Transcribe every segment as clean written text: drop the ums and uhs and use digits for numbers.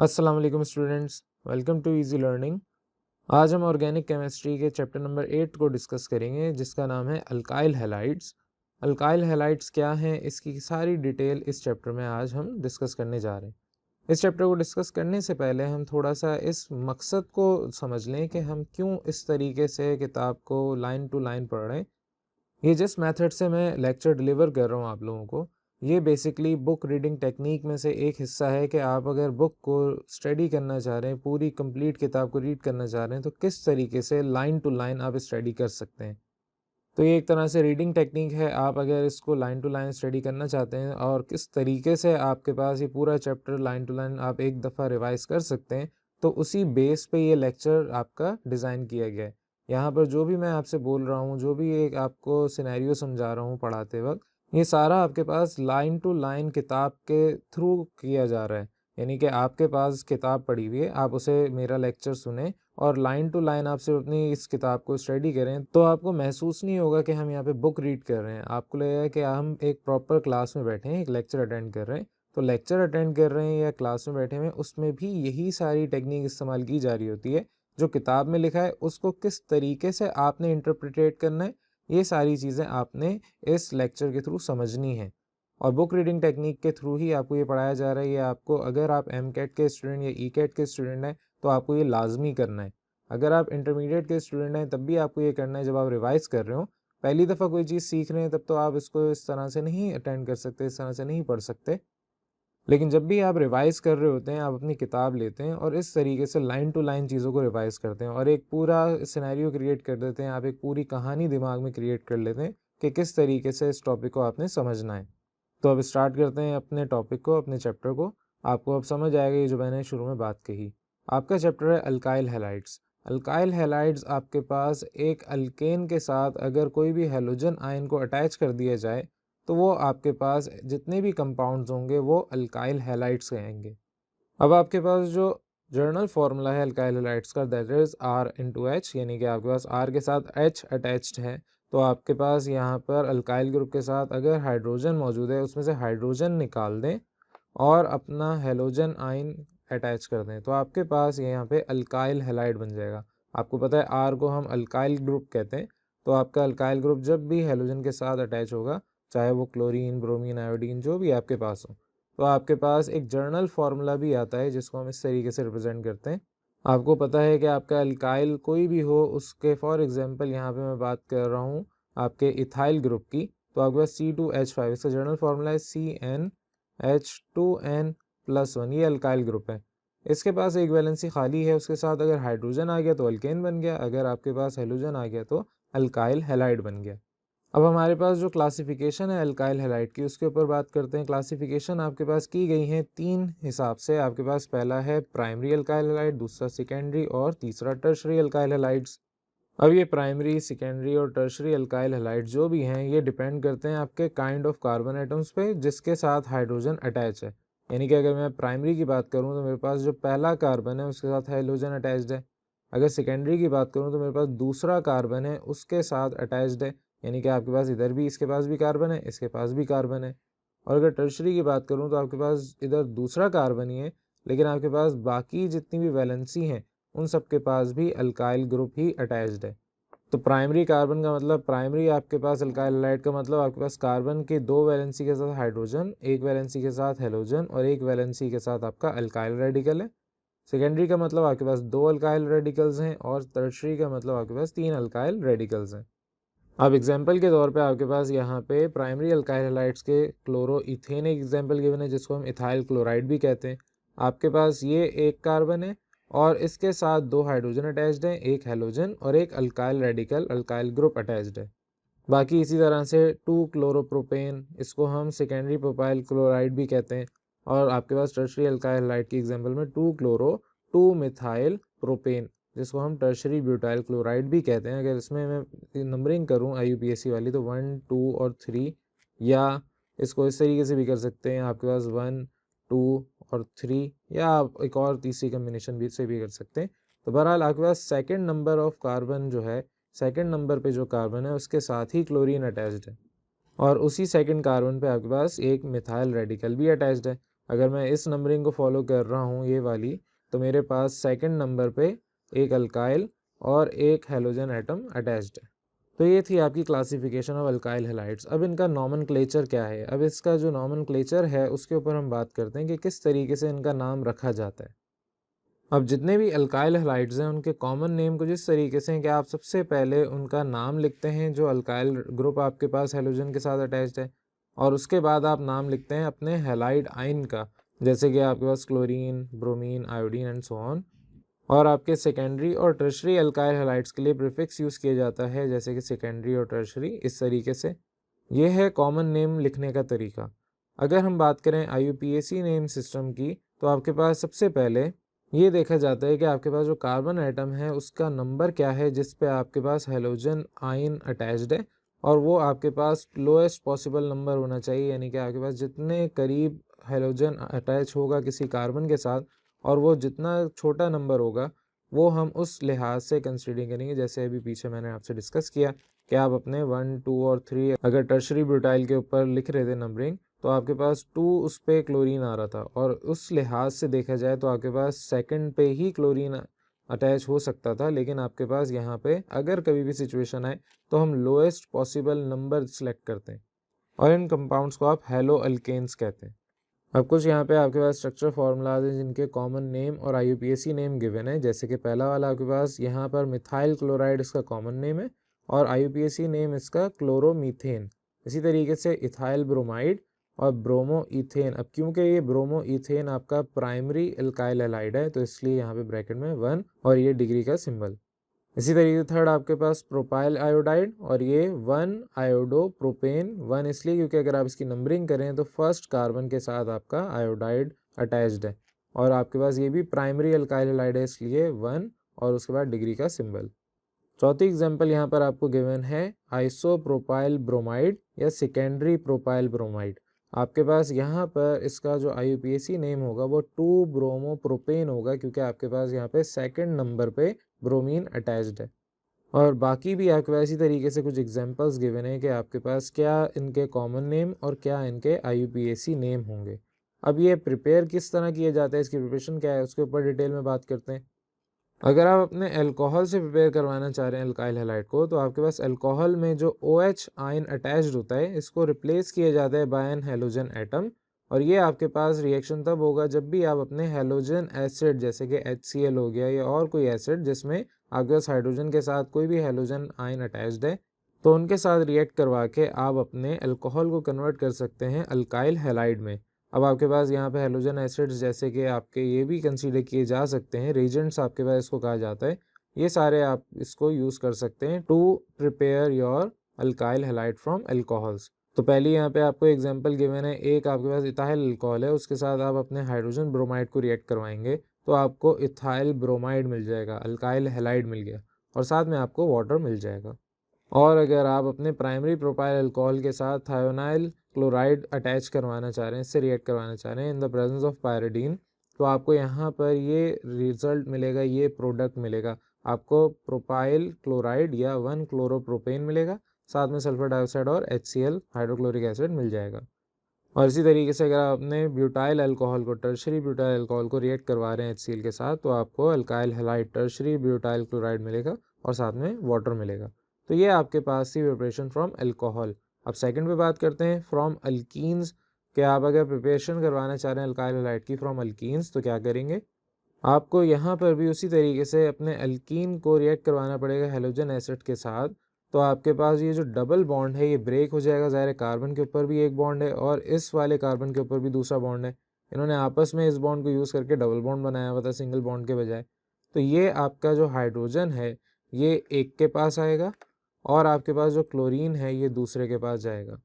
अस्सलाम वालेकुम students, welcome to easy learning. आज हम ऑर्गेनिक केमिस्ट्री के चैप्टर नंबर 8 को डिस्कस करेंगे, जिसका नाम है अल्काइल हैलाइड्स। अल्काइल हैलाइड्स क्या हैं, इसकी सारी डिटेल इस चैप्टर में आज हम डिस्कस करने जा रहे हैं। इस चैप्टर को डिस्कस करने से पहले हम थोड़ा सा इस मकसद को समझ लें कि हम क्यों इस तरीके से किताब को लाइन टू लाइन पढ़ रहे हैं। ये जिस मेथड से मैं लेक्चर डिलीवर कर रहा हूँ आप लोगों को, ये बेसिकली बुक रीडिंग टेक्निक में से एक हिस्सा है कि आप अगर बुक को स्टडी करना चाह रहे हैं, पूरी कंप्लीट किताब को रीड करना चाह रहे हैं, तो किस तरीके से लाइन टू लाइन आप स्टडी कर सकते हैं। तो ये एक तरह से रीडिंग टेक्निक है। आप अगर इसको लाइन टू लाइन स्टडी करना चाहते हैं और किस तरीके से आपके पास ये पूरा चैप्टर लाइन टू लाइन आप एक दफ़ा रिवाइज कर सकते हैं, तो उसी बेस पे ये लेक्चर आपका डिज़ाइन किया गया है। यहाँ पर जो भी मैं आपसे बोल रहा हूँ, जो भी एक आपको सिनेरियो समझा रहा हूँ पढ़ाते वक्त, ये सारा आपके पास लाइन टू लाइन किताब के थ्रू किया जा रहा है। यानी कि आपके पास किताब पड़ी हुई है, आप उसे मेरा लेक्चर सुने और लाइन टू लाइन आप सिर्फ अपनी इस किताब को स्टडी करें, तो आपको महसूस नहीं होगा कि हम यहाँ पे बुक रीड कर रहे हैं। आपको लगेगा कि हम एक प्रॉपर क्लास में बैठे हैं, एक लेक्चर अटेंड कर रहे हैं। तो लेक्चर अटेंड कर रहे हैं या क्लास में बैठे हुए हैं, उसमें भी यही सारी टेक्निक इस्तेमाल की जा रही होती है। जो किताब में लिखा है उसको किस तरीके से आपने इंटरप्रिटेट करना है, ये सारी चीज़ें आपने इस लेक्चर के थ्रू समझनी है। और बुक रीडिंग टेक्निक के थ्रू ही आपको ये पढ़ाया जा रहा है। ये आपको, अगर आप एमकेट के स्टूडेंट या ईकेट के स्टूडेंट हैं, तो आपको ये लाजमी करना है। अगर आप इंटरमीडिएट के स्टूडेंट हैं, तब भी आपको ये करना है। जब आप रिवाइज़ कर रहे हो, पहली दफ़ा कोई चीज़ सीख रहे हैं, तब तो आप इसको इस तरह से नहीं अटेंड कर सकते, इस तरह से नहीं पढ़ सकते। लेकिन जब भी आप रिवाइज़ कर रहे होते हैं, आप अपनी किताब लेते हैं और इस तरीके से लाइन टू लाइन चीज़ों को रिवाइज़ करते हैं और एक पूरा सिनेरियो क्रिएट कर देते हैं। आप एक पूरी कहानी दिमाग में क्रिएट कर लेते हैं कि किस तरीके से इस टॉपिक को आपने समझना है। तो अब स्टार्ट करते हैं अपने टॉपिक को, अपने चैप्टर को। आपको अब समझ आएगा ये जो मैंने शुरू में बात कही। आपका चैप्टर है अल्काइल हैलाइड्स। अल्काइल हैलाइड्स आपके पास एक अल्केन के साथ अगर कोई भी हैलोजन आयन को अटैच कर दिया जाए, तो वो आपके पास जितने भी कंपाउंड्स होंगे वो अल्काइल हैलाइड्स कहेंगे। अब आपके पास जो जर्नल फार्मूला है अल्काइल हैलाइड्स का, दैट इज़ R/H, यानी कि आपके पास R के साथ H अटैच्ड है। तो आपके पास यहाँ पर अल्काइल ग्रुप के साथ अगर हाइड्रोजन मौजूद है, उसमें से हाइड्रोजन निकाल दें और अपना हैलोजन आयन अटैच कर दें, तो आपके पास यहाँ पे अल्काइल हैलाइड बन जाएगा। आपको पता है R को हम अल्काइल ग्रुप कहते हैं। तो आपका अल्काइल ग्रुप जब भी हैलोजन के साथ अटैच होगा, चाहे वो क्लोरीन, ब्रोमीन, आयोडीन जो भी आपके पास हो, तो आपके पास एक जर्नल फार्मूला भी आता है जिसको हम इस तरीके से रिप्रेजेंट करते हैं। आपको पता है कि आपका अल्काइल कोई भी हो, उसके फॉर एग्जांपल यहाँ पे मैं बात कर रहा हूँ आपके इथाइल ग्रुप की, तो आपके पास C2H5, इसका जर्नल फार्मूला है CnH2n+1। ये अल्काइल ग्रुप है। इसके पास एक वैलेंसी खाली है, उसके साथ अगर हाइड्रोजन आ गया तो अल्केन बन गया, अगर आपके पास हैलोजन आ गया तो अल्काइल हैलाइड बन गया। अब हमारे पास जो क्लासिफिकेशन है अल्काइल हैलाइड की, उसके ऊपर बात करते हैं। क्लासिफिकेशन आपके पास की गई है 3 हिसाब से। आपके पास पहला है प्राइमरी अल्काइल हैलाइड, दूसरा सेकेंडरी और तीसरा टर्शरी अल्काइल हैलाइड्स। अब ये प्राइमरी, सेकेंडरी और टर्शरी अल्काइल हैलाइड जो भी हैं, ये डिपेंड करते हैं आपके काइंड ऑफ कार्बन एटम्स पे जिसके साथ हाइड्रोजन अटैच है। यानी कि अगर मैं प्राइमरी की बात करूँ तो मेरे पास जो पहला कार्बन है उसके साथ हाइड्रोजन अटैच्ड है। अगर सेकेंडरी की बात करूँ तो मेरे पास दूसरा कार्बन है, उसके साथ अटैच्ड है। यानी कि आपके पास इधर भी, इसके पास भी कार्बन है, इसके पास भी कार्बन है। और अगर टर्शरी की बात करूँ तो आपके पास इधर दूसरा कार्बन ही है, लेकिन आपके पास बाकी जितनी भी वैलेंसी हैं उन सब के पास भी अल्काइल ग्रुप ही अटैच्ड है। तो प्राइमरी कार्बन का मतलब, प्राइमरी आपके पास अल्काइल हैलाइड का मतलब आपके पास कार्बन के 2 वैलेंसी के साथ हाइड्रोजन, 1 वैलेंसी के साथ हैलोजन और 1 वैलेंसी के साथ आपका अल्काइल रेडिकल है। सेकेंडरी का मतलब आपके पास 2 अल्काइल रेडिकल्स हैं और टर्शरी का मतलब आपके पास 3 अल्काइल रेडिकल्स हैं। अब एग्जाम्पल के तौर पे आपके पास यहाँ पे प्राइमरी अल्काइल हैलाइड्स के क्लोरोइथेन एक एग्जाम्पल गिवन है, जिसको हम इथाइल क्लोराइड भी कहते हैं। आपके पास ये एक कार्बन है और इसके साथ 2 हाइड्रोजन अटैच्ड हैं, एक हैलोजन और एक alkyl radical, alkyl group attached है। बाकी इसी तरह से 2 क्लोरोप्रोपेन, इसको हम सेकेंडरी प्रोपाइल क्लोराइड भी कहते हैं। और आपके पास टर्शरी अल्काइल हैलाइड की एग्जाम्पल में 2 क्लोरो 2 मिथाइल प्रोपेन, जिसको हम टर्शरी ब्यूटाइल क्लोराइड भी कहते हैं। अगर इसमें मैं नंबरिंग करूं IUPAC वाली, तो 1, 2 और 3, या इसको इस तरीके से भी कर सकते हैं, आपके पास 1, 2 और 3, या आप एक और तीसरी कम्बिनेशन भी से भी कर सकते हैं। तो बहरहाल आपके पास सेकेंड नंबर ऑफ कार्बन जो है, सेकेंड नंबर पे जो कार्बन है उसके साथ ही क्लोरीन अटैच्ड है और उसी सेकेंड कार्बन पे आपके पास एक मिथाइल रेडिकल भी अटैच्ड है। अगर मैं इस नंबरिंग को फॉलो कर रहा हूँ ये वाली, तो मेरे पास सेकंड नंबर पे एक अल्काइल और एक हैलोजन एटम अटैच्ड है। तो ये थी आपकी क्लासिफिकेशन ऑफ अल्काइल हैलाइड्स। अब इनका नॉमेनक्लेचर क्या है? अब इसका जो नॉमेनक्लेचर है उसके ऊपर हम बात करते हैं कि किस तरीके से इनका नाम रखा जाता है। अब जितने भी अल्काइल हैलाइड्स हैं उनके कॉमन नेम कुछ इस तरीके से हैं कि आप सबसे पहले उनका नाम लिखते हैं जो अल्काइल ग्रुप आपके पास हैलोजन के साथ अटैच्ड है, और उसके बाद आप नाम लिखते हैं अपने हैलाइड आयन का, जैसे कि आपके पास chlorine, bromine, iodine and so on. और आपके सेकेंडरी और टर्शरी अल्काइल हैलाइड्स के लिए प्रीफिक्स यूज़ किया जाता है, जैसे कि सेकेंडरी और टर्शरी, इस तरीके से। ये है कॉमन नेम लिखने का तरीका। अगर हम बात करें IUPAC नेम सिस्टम की, तो आपके पास सबसे पहले ये देखा जाता है कि आपके पास जो कार्बन एटम है उसका नंबर क्या है जिस पे आपके पास हैलोजन आयन अटैच्ड है, और वो आपके पास लोएस्ट पॉसिबल नंबर होना चाहिए, यानी कि आपके पास जितने करीब हैलोजन अटैच होगा किसी कार्बन के साथ और वो जितना छोटा नंबर होगा वो हम उस लिहाज से कंसीडर करेंगे। जैसे अभी पीछे मैंने आपसे डिस्कस किया कि आप अपने 1, 2 और 3 अगर टर्शरी ब्यूटाइल के ऊपर लिख रहे थे नंबरिंग, तो आपके पास 2 उस पे क्लोरीन आ रहा था, और उस लिहाज से देखा जाए तो आपके पास सेकंड पे ही क्लोरीन अटैच हो सकता था, लेकिन आपके पास यहाँ पे अगर कभी भी सिचुएशन आए तो हम लोएस्ट पॉसिबल नंबर सेलेक्ट करते हैं, और इन कंपाउंड्स को आप हैलो अल्केन्स कहते हैं। अब कुछ यहाँ पे आपके पास स्ट्रक्चर फार्मूलाज हैं जिनके कॉमन नेम और IUPAC नेम गिवन है, जैसे कि पहला वाला आपके पास यहाँ पर मिथाइल क्लोराइड इसका कॉमन नेम है और IUPAC नेम इसका क्लोरोमीथेन। इसी तरीके से इथाइल ब्रोमाइड और ब्रोमो इथेन। अब क्योंकि ये ब्रोमो इथेन आपका प्राइमरी एल्काइल हैलाइड है तो इसलिए यहाँ पे ब्रैकेट में 1 और ये डिग्री का सिंबल। इसी तरीके से थर्ड आपके पास प्रोपाइल आयोडाइड, और ये 1 आयोडो प्रोपेन। 1 इसलिए क्योंकि अगर आप इसकी नंबरिंग करें तो फर्स्ट कार्बन के साथ आपका आयोडाइड अटैच्ड है, और आपके पास ये भी प्राइमरी अल्काइल हैलाइड है इसलिए 1 और उसके बाद डिग्री का सिंबल। चौथी एग्जांपल यहाँ पर आपको गिवन है आइसोप्रोपाइल ब्रोमाइड या सेकेंडरी प्रोपाइल ब्रोमाइड। आपके पास यहाँ पर इसका जो IUPAC नेम होगा वो 2 ब्रोमो प्रोपेन होगा, क्योंकि आपके पास यहाँ पे सेकंड नंबर पे ब्रोमीन अटैच्ड है। और बाकी भी आपके पास इसी तरीके से कुछ एग्जांपल्स गिवन है कि आपके पास क्या इनके कॉमन नेम और क्या इनके IUPAC नेम होंगे। अब ये प्रिपेयर किस तरह किया जाता है, इसकी प्रिपरेशन क्या है, उसके ऊपर डिटेल में बात करते हैं। अगर आप अपने अल्कोहल से प्रिपेयर करवाना चाह रहे हैं अल्काइल हैलाइड को, तो आपके पास अल्कोहल में जो OH आयन अटैच्ड होता है इसको रिप्लेस किया जाता है बाय एन हैलोजन एटम, और ये आपके पास रिएक्शन तब होगा जब भी आप अपने हैलोजन एसिड जैसे कि HCl हो गया या और कोई एसिड जिसमें आपके पास हाइड्रोजन के साथ कोई भी हैलोजन आयन अटैच्ड है, तो उनके साथ रिएक्ट करवा के आप अपने अल्कोहल को कन्वर्ट कर सकते हैं अल्काइल हैलाइड में। अब आपके पास यहाँ पे हैलोजन एसिड्स जैसे कि आपके ये भी कंसीडर किए जा सकते हैं, रेजेंट्स आपके पास इसको कहा जाता है, ये सारे आप इसको यूज़ कर सकते हैं to prepare your alkyl halide from alcohols. तो पहली यहाँ पे आपको एग्जांपल गिवन है, एक आपके पास इथाइल अल्कोहल है, उसके साथ आप अपने हाइड्रोजन ब्रोमाइड को रिएक्ट करवाएंगे तो आपको इथाइल ब्रोमाइड मिल जाएगा, अल्काइल हैलाइड मिल गया, और साथ में आपको वाटर मिल जाएगा। और अगर आप अपने प्राइमरी प्रोपाइल अल्कोहल के साथ थायोनाइल क्लोराइड अटैच करवाना चाह रहे हैं, इससे रिएक्ट करवाना चाह रहे हैं in the presence of pyridine, तो आपको यहाँ पर ये रिजल्ट मिलेगा, ये प्रोडक्ट मिलेगा, आपको प्रोपाइल क्लोराइड या 1 क्लोरोप्रोपेन मिलेगा, साथ में सल्फर डाइऑक्साइड और HCl हाइड्रोक्लोरिक एसिड मिल जाएगा। और इसी तरीके से अगर आप अपने ब्यूटाइल अल्कोहल को, टर्शरी ब्यूटाइल अल्कोहल को रिएक्ट करवा रहे हैं HCl के साथ, तो आपको alkyl halide tertiary butyl chloride मिलेगा और साथ में वाटर मिलेगा। तो ये आपके पास थी प्रिपरेशन फ्रॉम अल्कोहल। अब सेकंड पे बात करते हैं फ्रॉम अल्कीन्स, कि आप अगर प्रिपरेशन करवाना चाह रहे हैं अल्काइल हैलाइड की फ्रॉम अल्कीन्स तो क्या करेंगे। आपको यहाँ पर भी उसी तरीके से अपने अल्कीन को रिएक्ट करवाना पड़ेगा हैलोजन एसिड के साथ, तो आपके पास ये जो डबल बॉन्ड है ये ब्रेक हो जाएगा, ज़ाहिर है कार्बन के ऊपर भी एक बॉन्ड है और इस वाले कार्बन के ऊपर भी दूसरा बॉन्ड है, इन्होंने आपस में इस बॉन्ड को यूज़ करके डबल बॉन्ड बनाया हुआ था सिंगल बॉन्ड के बजाय। तो ये आपका जो हाइड्रोजन है ये एक के पास आएगा और आपके पास जो क्लोरीन है ये दूसरे के पास जाएगा।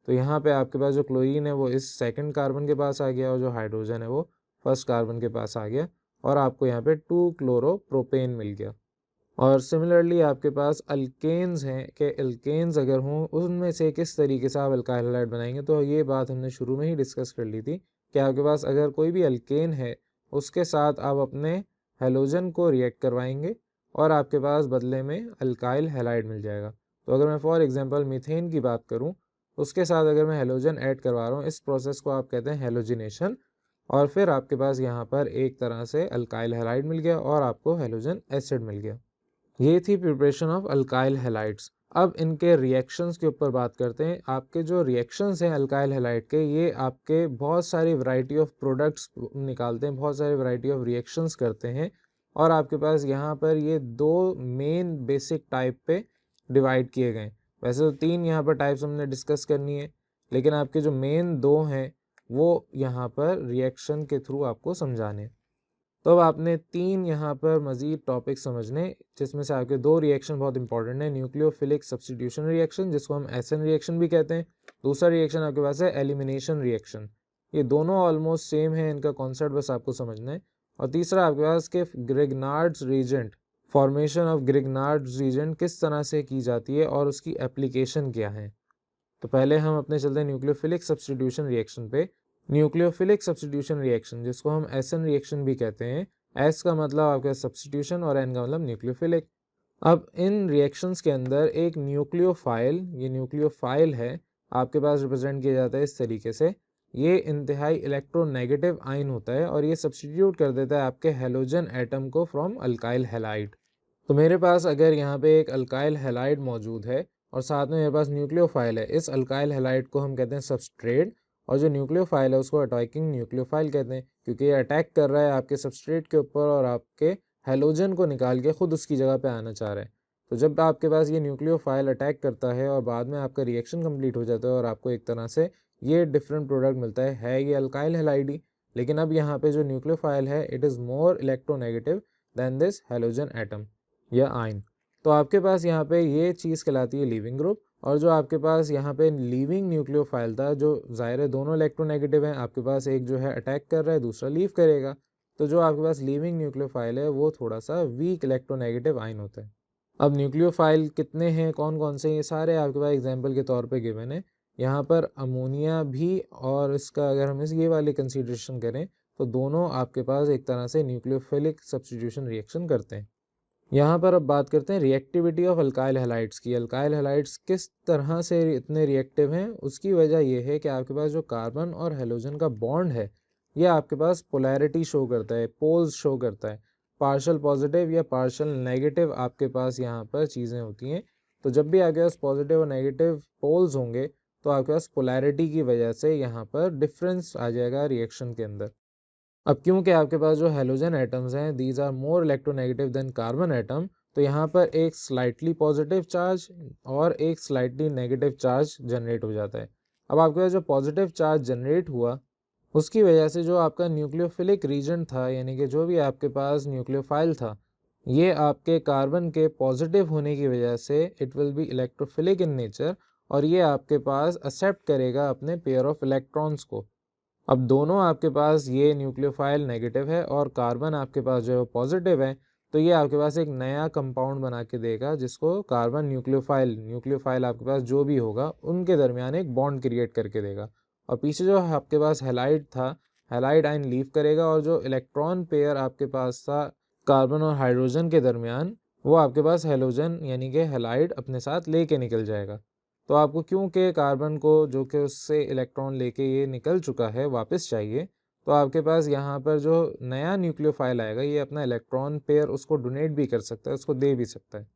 तो यहाँ पे आपके पास जो क्लोरीन है वो इस सेकंड कार्बन के पास आ गया और जो हाइड्रोजन है वो फर्स्ट कार्बन के पास आ गया, और आपको यहाँ पे 2 क्लोरोप्रोपेन मिल गया। और सिमिलरली आपके पास अल्केन्स हैं कि अल्केन्स अगर हों उनमें से किस तरीके से आप अल्काइल हैलाइड बनाएंगे, तो ये बात हमने शुरू में ही डिस्कस कर ली थी कि आपके पास अगर कोई भी अल्केन है उसके साथ आप अपने हैलोजन को रिएक्ट करवाएंगे और आपके पास बदले में अल्काइल हैलाइड मिल जाएगा। तो अगर मैं फॉर एग्जांपल मीथेन की बात करूं, उसके साथ अगर मैं हैलोजन ऐड करवा रहा हूँ, इस प्रोसेस को आप कहते हैं हैलोजिनेशन, और फिर आपके पास यहाँ पर एक तरह से अल्काइल हैलाइड मिल गया और आपको हैलोजन एसिड मिल गया। ये थी प्रिपरेशन ऑफ अल्काइल हैलाइड्स। अब इनके रिएक्शंस के ऊपर बात करते हैं। आपके जो रिएक्शंस हैं अल्काइल हैलाइड के, ये आपके बहुत सारी वैरायटी ऑफ प्रोडक्ट्स निकालते हैं, बहुत सारी वैरायटी ऑफ रिएक्शंस करते हैं। और आपके पास यहाँ पर ये दो मेन बेसिक टाइप पे डिवाइड किए गए। वैसे तो तीन यहाँ पर टाइप्स हमने डिस्कस करनी है, लेकिन आपके जो मेन दो हैं वो यहाँ पर रिएक्शन के थ्रू आपको समझाने। तो अब आपने तीन यहाँ पर मज़ीद टॉपिक समझने, जिसमें से आपके दो रिएक्शन बहुत इंपॉर्टेंट है। न्यूक्लियोफिलिक सब्स्टिट्यूशन रिएक्शन, जिसको हम एसन रिएक्शन भी कहते हैं। दूसरा रिएक्शन आपके पास है एलिमिनेशन रिएक्शन। ये दोनों ऑलमोस्ट सेम है, इनका कॉन्सेप्ट बस आपको समझना है। और तीसरा आपके पास के Grignard's reagent, formation of Grignard's reagent किस तरह से की जाती है और उसकी एप्लीकेशन क्या है। तो पहले हम अपने चलते हैं न्यूक्लियोफिलिक सब्स्टिट्यूशन रिएक्शन पे। न्यूक्लियोफिलिक सब्स्टिट्यूशन रिएक्शन, जिसको हम एसन रिएक्शन भी कहते हैं। एस का मतलब आपका सब्स्टिट्यूशन और एन का मतलब न्यूक्लियोफिलिक। अब इन रिएक्शंस के अंदर एक न्यूक्लियोफाइल, ये न्यूक्लियोफाइल है, आपके पास रिप्रेजेंट किया जाता है इस तरीके से। ये इंतहाई इलेक्ट्रोनेगेटिव आयन होता है और ये सब्स्टिट्यूट कर देता है आपके हेलोजन एटम को फ्रॉम अल्काइल हैलाइड। तो मेरे पास अगर यहाँ पे एक अल्काइल हैलाइड मौजूद है और साथ में मेरे पास न्यूक्लियोफाइल है, इस अल्काइल हैलाइड को हम कहते हैं सबस्ट्रेट, और जो न्यूक्लियोफाइल है उसको अटैकिंग न्यूक्लियोफाइल कहते हैं, क्योंकि ये अटैक कर रहा है आपके सबस्ट्रेट के ऊपर और आपके हैलोजन को निकाल के खुद उसकी जगह पे आना चाह रहा है। तो जब आपके पास ये न्यूक्लियोफाइल अटैक करता है और बाद में आपका रिएक्शन कंप्लीट हो जाता है और आपको एक तरह से ये डिफरेंट प्रोडक्ट मिलता है ये अल्काइल हैलाइड ही, लेकिन अब यहाँ पे जो न्यूक्लियोफाइल है it is more electronegative than this halogen atom या आयन। तो आपके पास यहाँ पे ये चीज़ कहलाती है लीविंग ग्रुप। और जो आपके पास यहाँ पे लीविंग न्यूक्लियोफाइल था, जो ज़ाहिर है दोनों इलेक्ट्रोनेगेटिव हैं, आपके पास एक जो है अटैक कर रहा है, दूसरा लीव करेगा। तो जो आपके पास लीविंग न्यूक्लियोफाइल है वो थोड़ा सा वीक इलेक्ट्रोनेगेटिव आयन होता है। अब न्यूक्लियोफाइल कितने हैं, कौन कौन से, ये सारे आपके पास एग्जाम्पल के तौर पर गिवन है। यहाँ पर अमोनिया भी, और इसका अगर हम ये वाली कंसिडरेशन करें तो दोनों आपके पास एक तरह से न्यूक्लियोफिलिक सब्स्टिट्यूशन रिएक्शन करते हैं। यहाँ पर अब बात करते हैं रिएक्टिविटी ऑफ अल्काइल हैलाइड्स की। अल्काइल हैलाइड्स किस तरह से इतने रिएक्टिव हैं, उसकी वजह यह है कि आपके पास जो कार्बन और हैलोजन का बॉन्ड है ये आपके पास पोलैरिटी शो करता है, पोल्स शो करता है। पार्शल पॉजिटिव या पार्शल नेगेटिव आपके पास यहाँ पर चीज़ें होती हैं। तो जब भी आपके पास पॉजिटिव और नेगेटिव पोल्स होंगे तो आपके पास पोलैरिटी की वजह से यहाँ पर डिफरेंस आ जाएगा रिएक्शन के अंदर। अब क्योंकि आपके पास जो हैलोजन एटम्स हैं these are more electronegative than carbon atom, तो यहाँ पर एक स्लाइटली पॉजिटिव चार्ज और एक स्लाइटली नेगेटिव चार्ज जनरेट हो जाता है। अब आपके पास जो पॉजिटिव चार्ज जनरेट हुआ उसकी वजह से जो आपका न्यूक्लियोफिलिक रीजन था, यानी कि जो भी आपके पास न्यूक्लियोफाइल था, ये आपके कार्बन के पॉजिटिव होने की वजह से it will be electrophilic in nature, और ये आपके पास एक्सेप्ट करेगा अपने पेयर ऑफ इलेक्ट्रॉन्स को। अब दोनों आपके पास ये न्यूक्लियोफाइल नेगेटिव है और कार्बन आपके पास जो है वो पॉजिटिव है, तो ये आपके पास एक नया कंपाउंड बना के देगा जिसको कार्बन न्यूक्लियोफाइल आपके पास जो भी होगा उनके दरमियान एक बॉन्ड क्रिएट करके देगा। और पीछे जो आपके पास हैलाइड था, हैलाइड आयन लीव करेगा और जो इलेक्ट्रॉन पेयर आपके पास था कार्बन और हाइड्रोजन के दरमियान, वो आपके पास हैलोजन यानी कि हैलाइड अपने साथ लेके निकल जाएगा। तो आपको क्योंकि कार्बन को जो कि उससे इलेक्ट्रॉन लेके ये निकल चुका है वापस चाहिए, तो आपके पास यहाँ पर जो नया न्यूक्लियोफाइल आएगा ये अपना इलेक्ट्रॉन पेयर उसको डोनेट भी कर सकता है, उसको दे भी सकता है।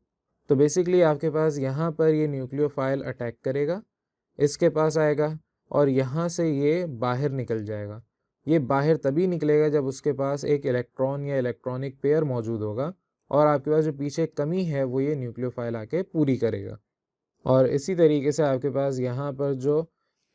तो बेसिकली आपके पास यहाँ पर ये न्यूक्लियोफाइल अटैक करेगा, इसके पास आएगा और यहाँ से ये बाहर निकल जाएगा। ये बाहर तभी निकलेगा जब उसके पास एक इलेक्ट्रॉन या इलेक्ट्रॉनिक पेयर मौजूद होगा और आपके पास जो पीछे कमी है वो ये न्यूक्लियोफाइल आके पूरी करेगा। और इसी तरीके से आपके पास यहाँ पर जो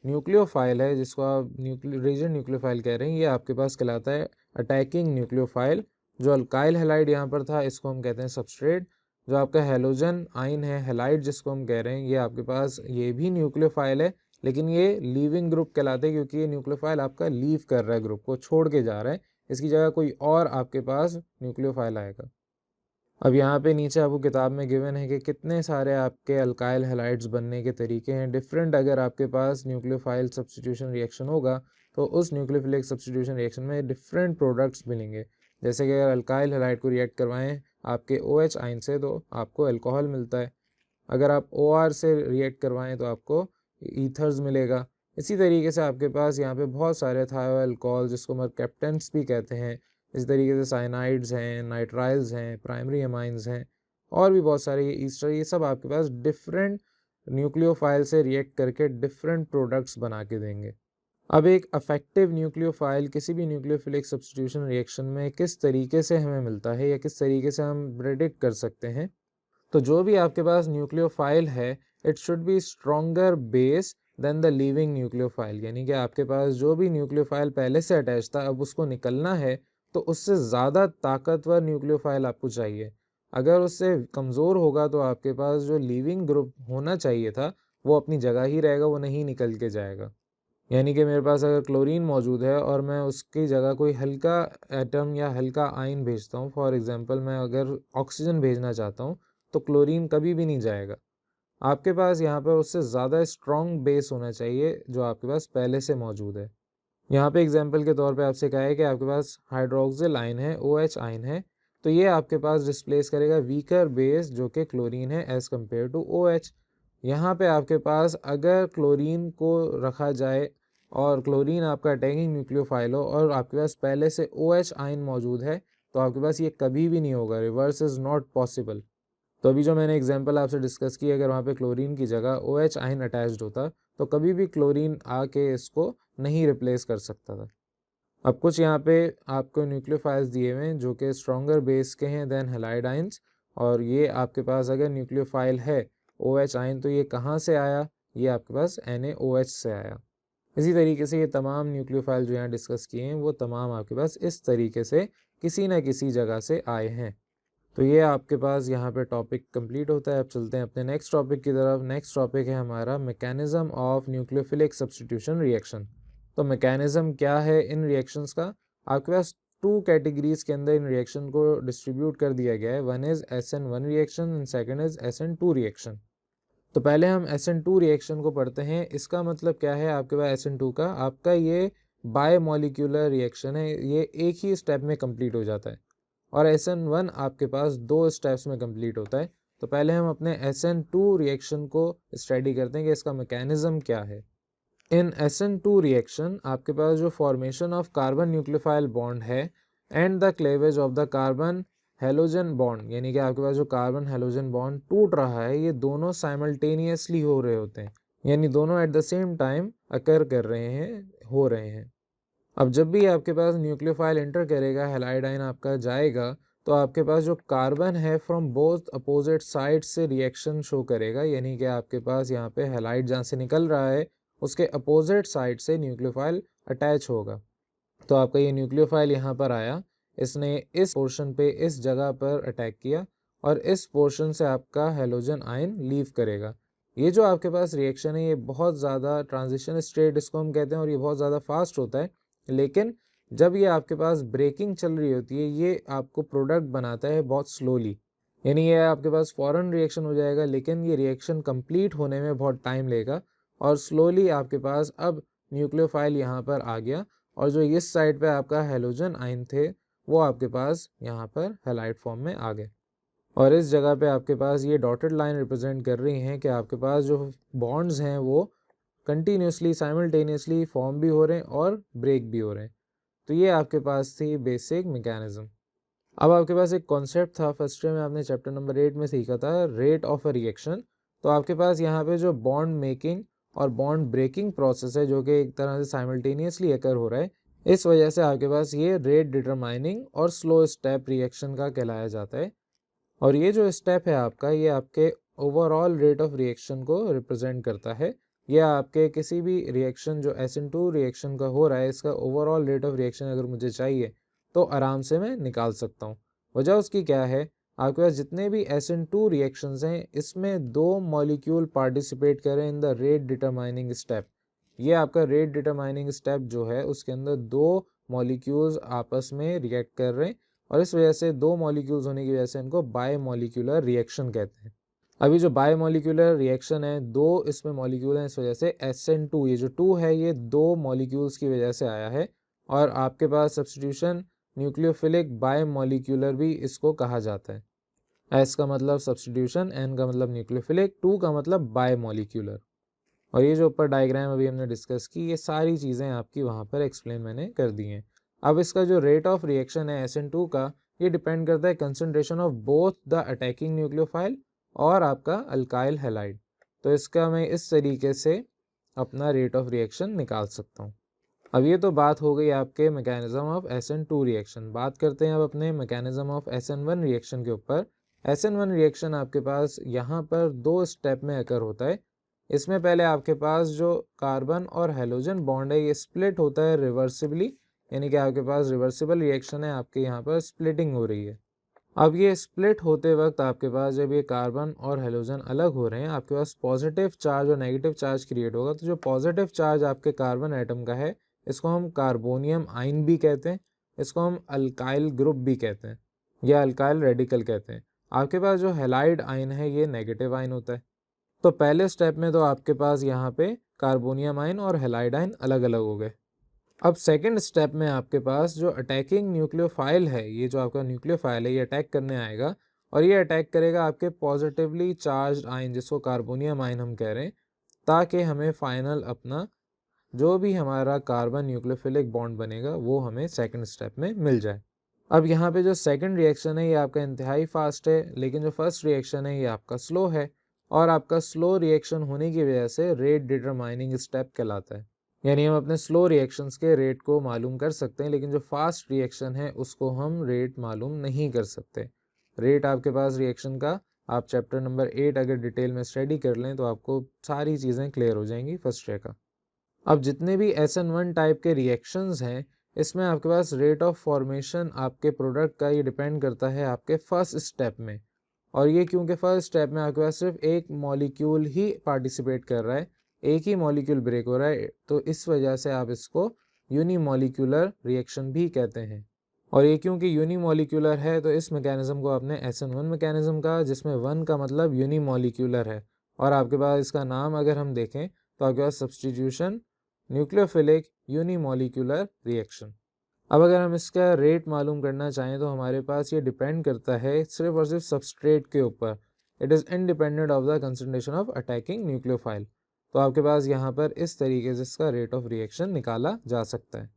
न्यूक्लियोफाइल है, जिसको आप रीजन न्यूक्लियोफाइल कह रहे हैं, ये आपके पास कहलाता है अटैकिंग न्यूक्लियोफाइल। जो अल्काइल हैलाइड यहाँ पर था इसको हम कहते हैं सबस्ट्रेट। जो आपका हैलोजन आयन है हैलाइड जिसको हम कह रहे हैं, ये आपके पास ये भी न्यूक्लियोफाइल है, लेकिन ये लीविंग ग्रुप कहलाते हैं क्योंकि ये न्यूक्लियोफाइल आपका लीव कर रहा है, ग्रुप को छोड़ के जा रहा है। इसकी जगह कोई और आपके पास न्यूक्लियोफाइल आएगा। अब यहाँ पे नीचे आपको किताब में गिवन है कि कितने सारे आपके अल्काइल हैलाइड्स बनने के तरीके हैं डिफरेंट। अगर आपके पास न्यूक्लियोफाइल सब्स्टिट्यूशन रिएक्शन होगा तो उस न्यूक्लियोफिलिक सब्स्टिट्यूशन रिएक्शन में डिफरेंट प्रोडक्ट्स मिलेंगे। जैसे कि अगर अल्काइल हैलाइड को रिएक्ट करवाएं आपके OH आयन से तो आपको अल्कोहल मिलता है। अगर आप OR से रिएक्ट करवाएं तो आपको ईथर्स मिलेगा। इसी तरीके से आपके पास यहाँ पे बहुत सारे थायोअल्कोहल जिसको मर्कैप्टेंट्स भी कहते हैं, इसी तरीके से साइनाइड्स हैं, नाइट्राइल्स हैं, प्राइमरी अमाइंस हैं और भी बहुत सारे ईस्टर, ये सब आपके पास डिफरेंट न्यूक्लियोफाइल से रिएक्ट करके डिफरेंट प्रोडक्ट्स बना के देंगे। अब एक अफेक्टिव न्यूक्लियोफाइल किसी भी न्यूक्लियोफिलिक सब्स्टिट्यूशन रिएक्शन में किस तरीके से हमें मिलता है या किस तरीके से हम प्रेडिक्ट कर सकते हैं, तो जो भी आपके पास न्यूक्लियोफाइल है it should be stronger base than the leaving nucleophile, यानी कि आपके पास जो भी न्यूक्लियोफाइल पहले से अटैच था अब उसको निकलना है तो उससे ज़्यादा ताकतवर न्यूक्लियोफाइल आपको चाहिए। अगर उससे कमज़ोर होगा तो आपके पास जो लिविंग ग्रुप होना चाहिए था वो अपनी जगह ही रहेगा, वो नहीं निकल के जाएगा। यानी कि मेरे पास अगर क्लोरीन मौजूद है और मैं उसकी जगह कोई हल्का एटम या हल्का आयन भेजता हूँ, फॉर एग्जांपल मैं अगर ऑक्सीजन भेजना चाहता हूँ तो क्लोरीन कभी भी नहीं जाएगा। आपके पास यहाँ पर उससे ज़्यादा स्ट्रॉन्ग बेस होना चाहिए जो आपके पास पहले से मौजूद है। यहाँ पे एग्जांपल के तौर पे आपसे कहा है कि आपके पास हाइड्रोक्सिल आयन है, OH आयन है, तो ये आपके पास डिस्प्लेस करेगा वीकर बेस जो कि क्लोरीन है एज़ कम्पेयर टू OH। यहाँ पे आपके पास अगर क्लोरीन को रखा जाए और क्लोरीन आपका अटैकिंग न्यूक्लियोफाइल हो और आपके पास पहले से OH आयन मौजूद है तो आपके पास ये कभी भी नहीं होगा, रिवर्स इज़ नॉट पॉसिबल। तो अभी जो मैंने एग्जांपल आपसे डिस्कस की, अगर वहाँ पे क्लोरीन की जगह OH आयन अटैच्ड होता तो कभी भी क्लोरीन आके इसको नहीं रिप्लेस कर सकता था। अब कुछ यहाँ पे आपको न्यूक्लियोफाइल्स दिए हुए हैं जो कि स्ट्रॉन्गर बेस के हैं देन हैलाइड आयंस, और ये आपके पास अगर न्यूक्लियोफाइल है OH आयन तो ये कहाँ से आया, ये आपके पास NaOH से आया। इसी तरीके से ये तमाम न्यूक्लियोफाइल जो यहाँ डिस्कस किए हैं वो तमाम आपके पास इस तरीके से किसी न किसी जगह से आए हैं। तो ये आपके पास यहाँ पे टॉपिक कंप्लीट होता है। अब चलते हैं अपने नेक्स्ट टॉपिक की तरफ। नेक्स्ट टॉपिक है हमारा mechanism of nucleophilic substitution reaction. तो मैकेनिज्म क्या है इन रिएक्शंस का, आपके पास टू कैटेगरीज के अंदर इन रिएक्शन को डिस्ट्रीब्यूट कर दिया गया है। One is SN1 reaction and second is SN2 reaction. तो पहले हम SN2 रिएक्शन को पढ़ते हैं। इसका मतलब क्या है आपके पास SN2 का, आपका ये बायोमोलिक्यूलर रिएक्शन है, ये एक ही स्टेप में कंप्लीट हो जाता है और SN1 आपके पास दो स्टेप्स में कंप्लीट होता है। तो पहले हम अपने SN2 रिएक्शन को स्टडी करते हैं कि इसका मैकेनिज्म क्या है। इन SN2 रिएक्शन आपके पास जो formation of carbon nucleophile bond है and the cleavage of the carbon halogen bond, यानी कि आपके पास जो कार्बन हेलोजन बॉन्ड टूट रहा है ये दोनों साइमल्टेनियसली हो रहे होते हैं, यानी दोनों एट द सेम टाइम अकर कर रहे हैं, हो रहे हैं। अब जब भी आपके पास न्यूक्लियोफाइल एंटर करेगा, हैलाइड आयन आपका जाएगा, तो आपके पास जो कार्बन है फ्रॉम बोथ अपोजिट साइड से रिएक्शन शो करेगा, यानी कि आपके पास यहाँ पे हैलाइड जहाँ से निकल रहा है उसके अपोजिट साइड से न्यूक्लियोफाइल अटैच होगा। तो आपका ये न्यूक्लियोफाइल यहाँ पर आया, इसने इस पोर्शन पे इस जगह पर अटैक किया और इस पोर्शन से आपका हेलोजन आयन लीव करेगा। ये जो आपके पास रिएक्शन है ये बहुत ज़्यादा ट्रांजिशन स्टेट इसको हम कहते हैं और ये बहुत ज़्यादा फास्ट होता है, लेकिन जब ये आपके पास ब्रेकिंग चल रही होती है ये आपको प्रोडक्ट बनाता है बहुत स्लोली, यानी ये आपके पास फ़ौरन रिएक्शन हो जाएगा लेकिन ये रिएक्शन कंप्लीट होने में बहुत टाइम लेगा और स्लोली आपके पास अब न्यूक्लियोफाइल यहाँ पर आ गया और जो इस साइड पे आपका हेलोजन आयन थे वो आपके पास यहाँ पर हैलाइड फॉर्म में आ गए और इस जगह पे आपके पास ये डॉटेड लाइन रिप्रेजेंट कर रही हैं कि आपके पास जो बॉन्ड्स हैं वो कंटिन्यूसली साइमल्टेनियसली फॉर्म भी हो रहे हैं और ब्रेक भी हो रहे हैं। तो ये आपके पास थी बेसिक मैकेनिज्म। अब आपके पास एक कॉन्सेप्ट था फर्स्ट ईयर में, आपने चैप्टर नंबर 8 में सीखा था, रेट ऑफ अ रिएक्शन। तो आपके पास यहाँ पे जो बॉन्ड मेकिंग और बॉन्ड ब्रेकिंग प्रोसेस है जो कि एक तरह से साइमल्टेनियसली अकर हो रहा है, इस वजह से आपके पास ये रेट डिटरमाइनिंग और स्लो स्टेप रिएक्शन का कहलाया जाता है। और ये जो स्टेप है आपका, ये आपके ओवरऑल रेट ऑफ रिएक्शन को रिप्रेजेंट करता है। ये आपके किसी भी रिएक्शन जो SN2 रिएक्शन का हो रहा है इसका ओवरऑल रेट ऑफ रिएक्शन अगर मुझे चाहिए तो आराम से मैं निकाल सकता हूँ। वजह उसकी क्या है, आपके पास जितने भी SN2 रिएक्शंस हैं इसमें दो मॉलिक्यूल पार्टिसिपेट करें in the rate determining step. ये आपका रेट डिटरमाइनिंग स्टेप जो है उसके अंदर दो मॉलिक्यूल्स आपस में रिएक्ट कर रहे हैं और इस वजह से दो मॉलिक्यूल्स होने की वजह से इनको बायोमोलिक्यूलर रिएक्शन कहते हैं। अभी जो बायोमोलिक्यूलर रिएक्शन है, दो इसमें मॉलिक्यूल हैं, इस वजह से SN2, ये जो 2 है ये दो मॉलिक्यूल्स की वजह से आया है और आपके पास सब्स्टिट्यूशन न्यूक्लियोफिलिक बायोमोलिक्यूलर भी इसको कहा जाता है। S का मतलब सब्स्टिट्यूशन, N का मतलब न्यूक्लियोफिलिक, 2 का मतलब बायोमोलिक्यूलर। और ये जो ऊपर डायग्राम अभी हमने डिस्कस की, ये सारी चीज़ें आपकी वहाँ पर एक्सप्लेन मैंने कर दी हैं। अब इसका जो रेट ऑफ रिएक्शन है SN2 का, ये डिपेंड करता है concentration of both the attacking nucleophile और आपका अल्काइल हैलाइड। तो इसका मैं इस तरीके से अपना रेट ऑफ रिएक्शन निकाल सकता हूँ। अब ये तो बात हो गई आपके मैकेनिज्म ऑफ SN2 रिएक्शन। बात करते हैं अब अपने मैकेनिज्म ऑफ SN1 रिएक्शन के ऊपर। SN1 रिएक्शन आपके पास यहाँ पर 2 स्टेप में अकर होता है। इसमें पहले आपके पास जो कार्बन और हेलोजन बॉन्ड है, ये स्प्लिट होता है रिवर्सिबली, यानी कि आपके पास रिवर्सिबल रिएक्शन है, आपके यहाँ पर स्प्लिटिंग हो रही है। अब ये स्प्लिट होते वक्त आपके पास जब ये कार्बन और हेलोजन अलग हो रहे हैं, आपके पास पॉजिटिव चार्ज और नेगेटिव चार्ज क्रिएट होगा। तो जो पॉजिटिव चार्ज आपके कार्बन एटम का है, इसको हम कार्बोनियम आयन भी कहते हैं, इसको हम अल्काइल ग्रुप भी कहते हैं या अल्काइल रेडिकल कहते हैं। आपके पास जो हैलाइड आयन है, ये नेगेटिव आयन होता है। तो पहले स्टेप में तो आपके पास यहाँ पे कार्बोनियम आयन और हैलाइड आयन अलग अलग हो गए। अब सेकंड स्टेप में आपके पास जो अटैकिंग न्यूक्लियोफाइल है, ये जो आपका न्यूक्लियोफाइल है, ये अटैक करने आएगा और ये अटैक करेगा आपके पॉजिटिवली चार्ज आयन, जिसको कार्बोनियम आयन हम कह रहे हैं, ताकि हमें फाइनल अपना जो भी हमारा कार्बन न्यूक्लियोफिलिक बॉन्ड बनेगा वो हमें सेकंड स्टेप में मिल जाए। अब यहाँ पे जो सेकंड रिएक्शन है, ये आपका इंतहाई फास्ट है, लेकिन जो फर्स्ट रिएक्शन है, ये आपका स्लो है। और आपका स्लो रिएक्शन होने की वजह से रेट डिटरमाइनिंग स्टेप कहलाता है। यानी हम अपने स्लो रिएक्शंस के रेट को मालूम कर सकते हैं, लेकिन जो फास्ट रिएक्शन है उसको हम रेट मालूम नहीं कर सकते। रेट आपके पास रिएक्शन का आप चैप्टर नंबर 8 अगर डिटेल में स्टडी कर लें तो आपको सारी चीज़ें क्लियर हो जाएंगी फर्स्ट रे का। अब जितने भी SN1 टाइप के रिएक्शंस हैं, इसमें आपके पास रेट ऑफ फॉर्मेशन आपके प्रोडक्ट का ये डिपेंड करता है आपके फर्स्ट स्टेप में। और ये क्योंकि फर्स्ट स्टेप में आपके पास सिर्फ एक मॉलिक्यूल ही पार्टिसिपेट कर रहा है, एक ही मॉलिक्यूल ब्रेक हो रहा है, तो इस वजह से आप इसको यूनिमॉलिक्यूलर रिएक्शन भी कहते हैं। और ये क्योंकि यूनिमॉलिक्यूलर है, तो इस मैकेनिज्म को आपने SN1 मैकेनिज्म कहा, जिसमें 1 का मतलब यूनिमॉलिक्यूलर है। और आपके पास इसका नाम अगर हम देखें तो आपके पास सब्सटीट्यूशन न्यूक्लियोफिलिक यूनिमॉलिक्यूलर रिएक्शन। अब अगर हम इसका रेट मालूम करना चाहें तो हमारे पास ये डिपेंड करता है सिर्फ और सिर्फ सबस्ट्रेट के ऊपर। It is independent of the concentration of attacking nucleophile. तो आपके पास यहाँ पर इस तरीके से इसका रेट ऑफ रिएक्शन निकाला जा सकता है।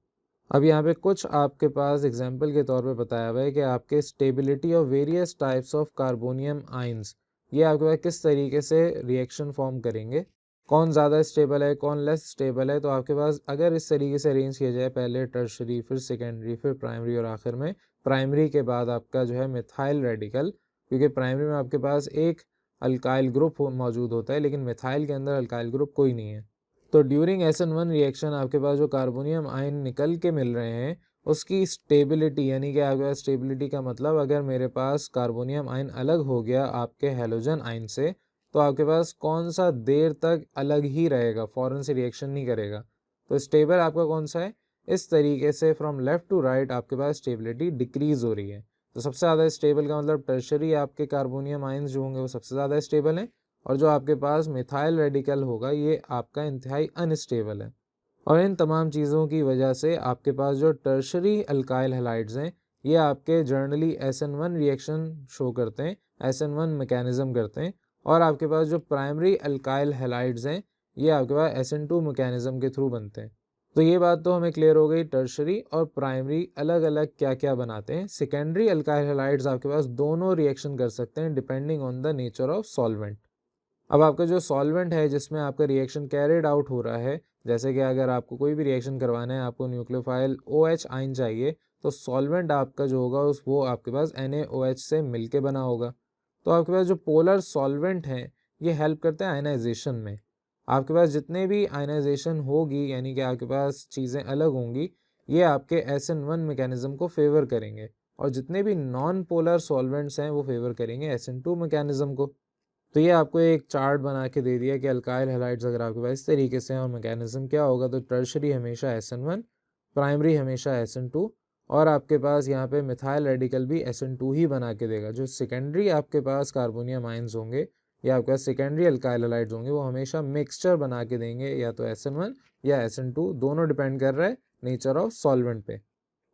अब यहाँ पे कुछ आपके पास एग्जाम्पल के तौर पे बताया हुआ है कि आपके stability of various types of carbonium ions, ये आपके पास किस तरीके से रिएक्शन फॉर्म करेंगे, कौन ज़्यादा स्टेबल है, कौन लेस स्टेबल है। तो आपके पास अगर इस तरीके से अरेंज किया जाए, पहले टर्शरी, फिर सेकेंडरी, फिर प्राइमरी और आखिर में प्राइमरी के बाद आपका जो है मिथाइल रेडिकल, क्योंकि प्राइमरी में आपके पास एक अल्काइल ग्रुप मौजूद होता है, लेकिन मिथाइल के अंदर अल्काइल ग्रुप कोई नहीं है। तो ड्यूरिंग SN1 रिएक्शन आपके पास जो कार्बोनियम आयन निकल के मिल रहे हैं, उसकी स्टेबिलिटी, यानी कि आपके पास स्टेबिलिटी का मतलब अगर मेरे पास कार्बोनियम आयन अलग हो गया आपके हेलोजन आयन से, तो आपके पास कौन सा देर तक अलग ही रहेगा, फ़ौरन से रिएक्शन नहीं करेगा। तो स्टेबल आपका कौन सा है, इस तरीके से फ्रॉम लेफ़्ट टू राइट आपके पास स्टेबिलिटी डिक्रीज़ हो रही है। तो सबसे ज़्यादा स्टेबल का मतलब टर्शरी आपके कार्बोनियम आयन्स जो होंगे वो सबसे ज़्यादा स्टेबल हैं, और जो आपके पास मिथाइल रेडिकल होगा ये आपका इंतहाई अनस्टेबल है। और इन तमाम चीज़ों की वजह से आपके पास जो टर्शरी अल्काइल हैलाइड्स हैं, ये आपके जर्नली SN1 रिएक्शन शो करते हैं, SN1 मैकेनिज्म करते हैं। और आपके पास जो प्राइमरी अल्काइल हैलाइड्स हैं, ये आपके पास SN2 मैकेनिज्म के थ्रू बनते हैं। तो ये बात तो हमें क्लियर हो गई, टर्शरी और प्राइमरी अलग अलग क्या क्या बनाते हैं। सेकेंडरी अल्काइल हैलाइड्स आपके पास दोनों रिएक्शन कर सकते हैं depending on the nature of solvent. अब आपका जो सॉल्वेंट है जिसमें आपका रिएक्शन कैरिड आउट हो रहा है, जैसे कि अगर आपको कोई भी रिएक्शन करवाना है, आपको न्यूक्लियोफाइल OH आयन चाहिए, तो सॉल्वेंट आपका जो होगा उस वो आपके पास NaOH से मिलके बना होगा। तो आपके पास जो पोलर सॉल्वेंट हैं, ये हेल्प करते हैं आयनाइजेशन में। आपके पास जितने भी आयनाइजेशन होगी, यानी कि आपके पास चीज़ें अलग होंगी, ये आपके SN1 मैकेनिज्म को फेवर करेंगे, और जितने भी नॉन पोलर सॉल्वेंट्स हैं वो फेवर करेंगे SN2 मैकेनिज्म को। तो ये आपको एक चार्ट बना के दे दिया कि अल्काइल हैलाइड्स अगर आपके पास इस तरीके से हैं और मैकेनिज्म क्या होगा, तो टर्शरी हमेशा SN1, प्राइमरी हमेशा SN2, और आपके पास यहाँ पे मिथाइल रेडिकल भी SN2 ही बना के देगा। जो सेकेंडरी आपके पास कार्बोनियम आयन्स होंगे या आपके पास सेकेंडरी अल्काइल हैलाइड्स होंगे, वो हमेशा मिक्सचर बना के देंगे, या तो SN1 या SN2, दोनों डिपेंड कर रहा है नेचर ऑफ सॉल्वेंट पे।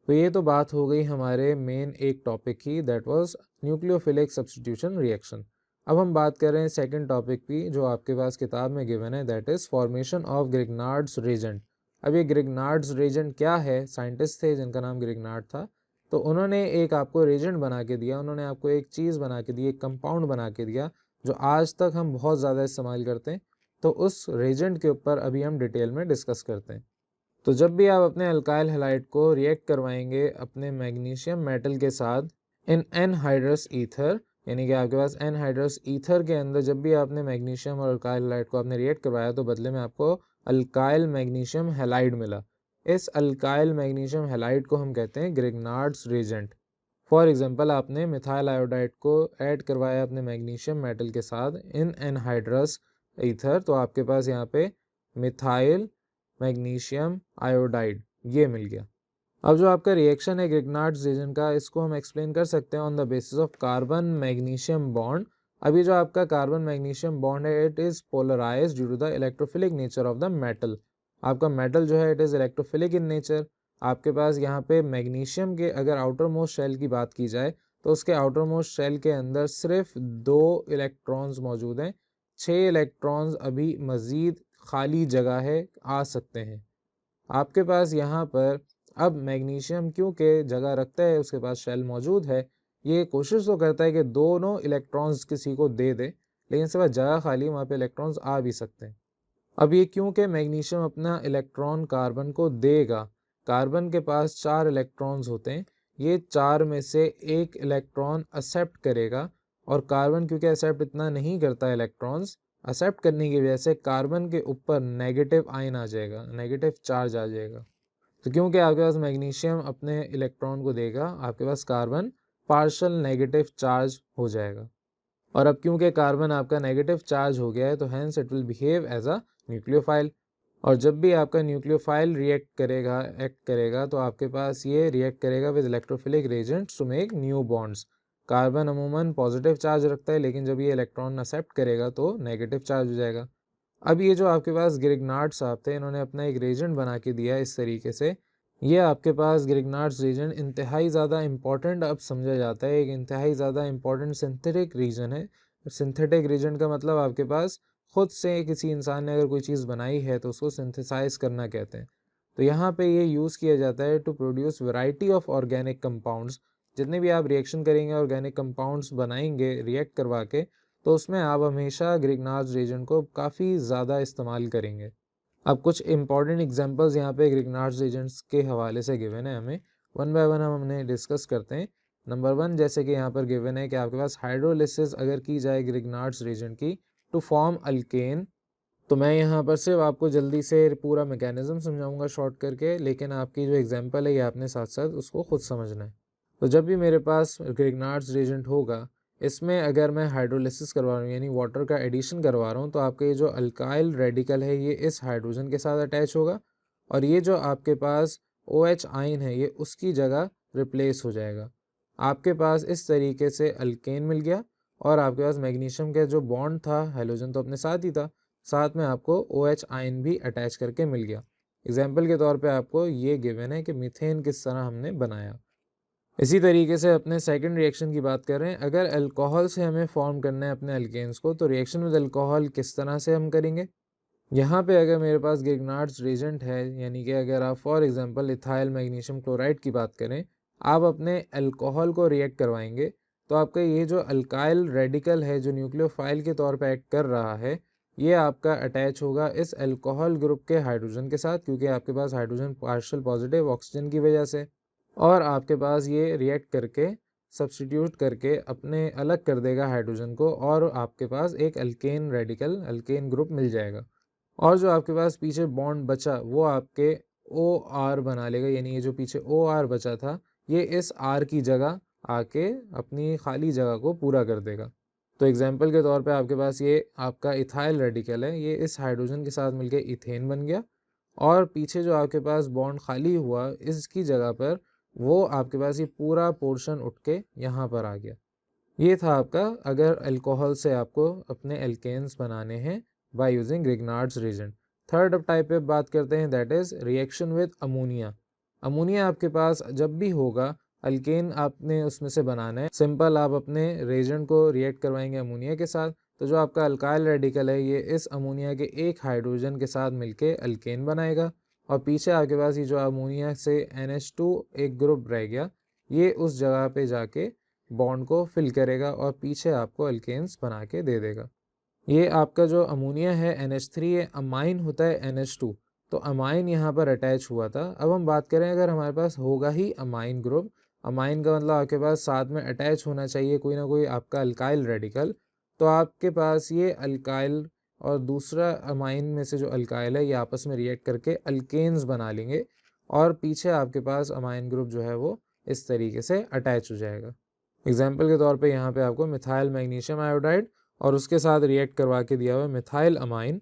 तो ये तो बात हो गई हमारे मेन एक टॉपिक की, that was nucleophilic substitution reaction. अब हम बात कर रहे हैं सेकंड टॉपिक की जो आपके पास किताब में गिवन है, that is formation of Grignard's reagent. अब ये ग्रिग्नार्ड्स रीजेंट क्या है, साइंटिस्ट थे जिनका नाम ग्रिग्नार्ड था, तो उन्होंने एक आपको रीजेंट बना के दिया, उन्होंने आपको एक चीज़ बना के दी, एक कंपाउंड बना के दिया जो आज तक हम बहुत ज़्यादा इस्तेमाल करते हैं। तो उस रीजेंट के ऊपर अभी हम डिटेल में डिस्कस करते हैं। तो जब भी आप अपने अल्काइल हैलाइड को रिएक्ट करवाएंगे अपने मैग्नीशियम मेटल के साथ इन एनहाइड्रस ईथर, यानी कि आपके पास एनहाइड्रस ईथर के अंदर जब भी आपने मैग्नीशियम और अल्काइल हैलाइड को आपने रिएक्ट करवाया तो बदले में आपको अल्काइल मैग्नीशियम हैलाइड मिला। इस अल्काइल मैग्नीशियम हैलाइड को हम कहते हैं ग्रिग्नार्ड्स रिएजेंट। फॉर एग्जांपल आपने मिथाइल आयोडाइड को ऐड करवाया अपने मैग्नीशियम मेटल के साथ इन एनहाइड्रस ईथर, तो आपके पास यहाँ पे मिथाइल मैग्नीशियम आयोडाइड ये मिल गया। अब जो आपका रिएक्शन है ग्रिग्नार्ड्स रिएजेंट का, इसको हम एक्सप्लेन कर सकते हैं on the basis of carbon magnesium bond. अभी जो आपका कार्बन मैग्नीशियम बॉन्ड है it is polarise due to the electrophilic nature of the metal. आपका मेटल जो है it is electrophilic in nature. आपके पास यहाँ पे मैग्नीशियम के अगर आउटर मोस्ट शेल की बात की जाए तो उसके आउटर मोस्ट शेल के अंदर सिर्फ 2 इलेक्ट्रॉन्स मौजूद हैं, 6 इलेक्ट्रॉन्स अभी मज़ीद खाली जगह है, आ सकते हैं आपके पास यहाँ पर। अब मैग्नीशियम क्योंकि जगह रखता है, उसके पास शेल मौजूद है, ये कोशिश तो करता है कि दोनों इलेक्ट्रॉन्स किसी को दे दे, लेकिन इसके बाद जगह खाली, वहाँ पे इलेक्ट्रॉन्स आ भी सकते हैं। अब ये क्योंकि मैग्नीशियम अपना इलेक्ट्रॉन कार्बन को देगा, कार्बन के पास 4 इलेक्ट्रॉन्स होते हैं, ये 4 में से एक इलेक्ट्रॉन एक्सेप्ट करेगा और कार्बन क्योंकि एक्सेप्ट इतना नहीं करता इलेक्ट्रॉन्स, एक्सेप्ट करने की वजह से कार्बन के ऊपर नेगेटिव आयन आ जाएगा, नेगेटिव चार्ज आ जाएगा। तो क्योंकि आपके पास मैग्नीशियम अपने इलेक्ट्रॉन को देगा, आपके पास कार्बन पार्शियल नेगेटिव चार्ज हो जाएगा। और अब क्योंकि कार्बन आपका नेगेटिव चार्ज हो गया है तो hence it will behave as a nucleophile. और जब भी आपका न्यूक्लियोफाइल रिएक्ट करेगा, एक्ट करेगा, तो आपके पास ये रिएक्ट करेगा with electrophilic reagents to make new bonds. Carbon अमूमन पॉजिटिव चार्ज रखता है, लेकिन जब ये इलेक्ट्रॉन एक्सेप्ट करेगा तो नेगेटिव चार्ज हो जाएगा। अब ये जो आपके पास ग्रिग्नार्ड साहब थे, इन्होंने अपना एक रिएजेंट बना के दिया इस तरीके से। ये आपके पास ग्रिग्नार्ड्स रिएजेंट इंतहाई ज़्यादा इंपॉर्टेंट अब समझा जाता है, एक इंतहाई ज़्यादा इंपॉर्टेंट सिंथेटिक रीजन है। सिंथेटिक रीजन का मतलब आपके पास खुद से किसी इंसान ने अगर कोई चीज़ बनाई है तो उसको सिंथेसाइज करना कहते हैं। तो यहाँ पे ये यूज़ किया जाता है to produce variety of organic compounds. जितने भी आप रिएक्शन करेंगे, ऑर्गेनिक कंपाउंड्स बनाएंगे रिएक्ट करवा के, तो उसमें आप हमेशा ग्रिग्नार्ड्स रिएजेंट को काफ़ी ज़्यादा इस्तेमाल करेंगे। अब कुछ इंपॉर्टेंट एग्जांपल्स यहाँ पे ग्रिग्नार्ड्स रिएजेंट्स के हवाले से गिवन है हमें, वन बाय वन हम उन्हें डिस्कस करते हैं। नंबर 1 जैसे कि यहाँ पर गिवन है कि आपके पास हाइड्रोलिसिस अगर की जाए ग्रिग्नार्ड्स रिएजेंट की टू फॉर्म अल्केन, तो मैं यहाँ पर सिर्फ आपको जल्दी से पूरा मैकेनिज्म समझाऊंगा शॉर्ट करके, लेकिन आपकी जो एग्जांपल है ये आपने साथ साथ उसको खुद समझना है। तो जब भी मेरे पास ग्रिग्नार्ड्स रिएजेंट होगा, इसमें अगर मैं हाइड्रोलिसिस करवा रहा हूँ यानी वाटर का एडिशन करवा रहा हूँ, तो आपका ये जो अल्काइल रेडिकल है ये इस हाइड्रोजन के साथ अटैच होगा और ये जो आपके पास OH आयन है ये उसकी जगह रिप्लेस हो जाएगा। आपके पास इस तरीके से अल्केन मिल गया और आपके पास मैग्नीशियम का जो बॉन्ड था, हाइड्रोजन तो अपने साथ ही था, साथ में आपको OH आयन भी अटैच करके मिल गया। एग्जाम्पल के तौर पे आपको ये गिवन है कि मीथेन किस तरह हमने बनाया। इसी तरीके से अपने सेकंड रिएक्शन की बात करें, अगर अल्कोहल से हमें फॉर्म करना है अपने अल्केन्स को, तो रिएक्शन विद अल्कोहल किस तरह से हम करेंगे। यहाँ पे अगर मेरे पास ग्रिग्नार्ड्स रिएजेंट है, यानी कि अगर आप for example ethyl magnesium chloride की बात करें, आप अपने अल्कोहल को रिएक्ट करवाएंगे, तो आपका ये जो अल्काइल रेडिकल है जो न्यूक्लियोफाइल के तौर पर एक्ट कर रहा है, ये आपका अटैच होगा इस अल्कोहल ग्रुप के हाइड्रोजन के साथ, क्योंकि आपके पास हाइड्रोजन पार्शियल पॉजिटिव ऑक्सीजन की वजह से, और आपके पास ये रिएक्ट करके सब्स्टिट्यूट करके अपने अलग कर देगा हाइड्रोजन को और आपके पास एक अल्केन रेडिकल, अल्केन ग्रुप मिल जाएगा। और जो आपके पास पीछे बॉन्ड बचा वो आपके OR बना लेगा, यानी ये जो पीछे OR बचा था ये इस R की जगह आके अपनी खाली जगह को पूरा कर देगा। तो एग्जाम्पल के तौर पे आपके पास ये आपका इथाइल रेडिकल है, ये इस हाइड्रोजन के साथ मिलके इथेन बन गया और पीछे जो आपके पास बॉन्ड खाली हुआ इसकी जगह पर वो आपके पास ये पूरा पोर्शन उठ के यहाँ पर आ गया। ये था आपका अगर अल्कोहल से आपको अपने एल्केन्स बनाने हैं by using Grignard's reagent. Third अब टाइप पे बात करते हैं, that is reaction with ammonia. Ammonia आपके पास जब भी होगा अल्केन आपने उसमें से बनाना है। सिंपल आप अपने रेजेंट को रिएक्ट करवाएंगे अमोनिया के साथ, तो जो आपका अल्काइल रेडिकल है ये इस अमोनिया के एक हाइड्रोजन के साथ मिलके अल्केन बनाएगा, और पीछे आपके पास ये जो अमोनिया से NH2 एक ग्रुप रह गया, ये उस जगह पे जाके बॉन्ड को फिल करेगा और पीछे आपको अल्केन्स बना के दे देगा। ये आपका जो अमोनिया है NH3, ये अमाइन होता है NH2, तो अमाइन यहाँ पर अटैच हुआ था। अब हम बात करें अगर हमारे पास होगा ही अमाइन ग्रुप, अमाइन का मतलब आपके पास साथ में अटैच होना चाहिए कोई ना कोई आपका अल्काइल रेडिकल, तो आपके पास ये अल्काइल और दूसरा अमाइन में से जो अल्काइल है ये आपस में रिएक्ट करके अल्केन्स बना लेंगे, और पीछे आपके पास अमाइन ग्रुप जो है वो इस तरीके से अटैच हो जाएगा। एग्जाम्पल के तौर पे यहाँ पे आपको मिथाइल मैग्नीशियम आयोडाइड और उसके साथ रिएक्ट करवा के दिया हुआ है मिथाइल अमाइन,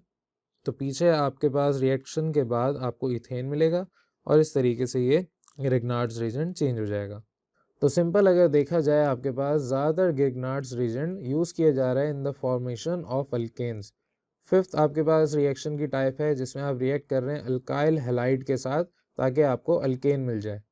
तो पीछे आपके पास रिएक्शन के बाद आपको इथेन मिलेगा और इस तरीके से ये ग्रिग्नार्ड्स रीजेंट चेंज हो जाएगा। तो सिंपल अगर देखा जाए आपके पास ज़्यादातर ग्रिग्नार्ड्स रीजेंट यूज़ किया जा रहा है in the formation of alkanes. Fifth आपके पास रिएक्शन की टाइप है जिसमें आप रिएक्ट कर रहे हैं अल्काइल हैलाइड के साथ ताकि आपको अल्केन मिल जाए।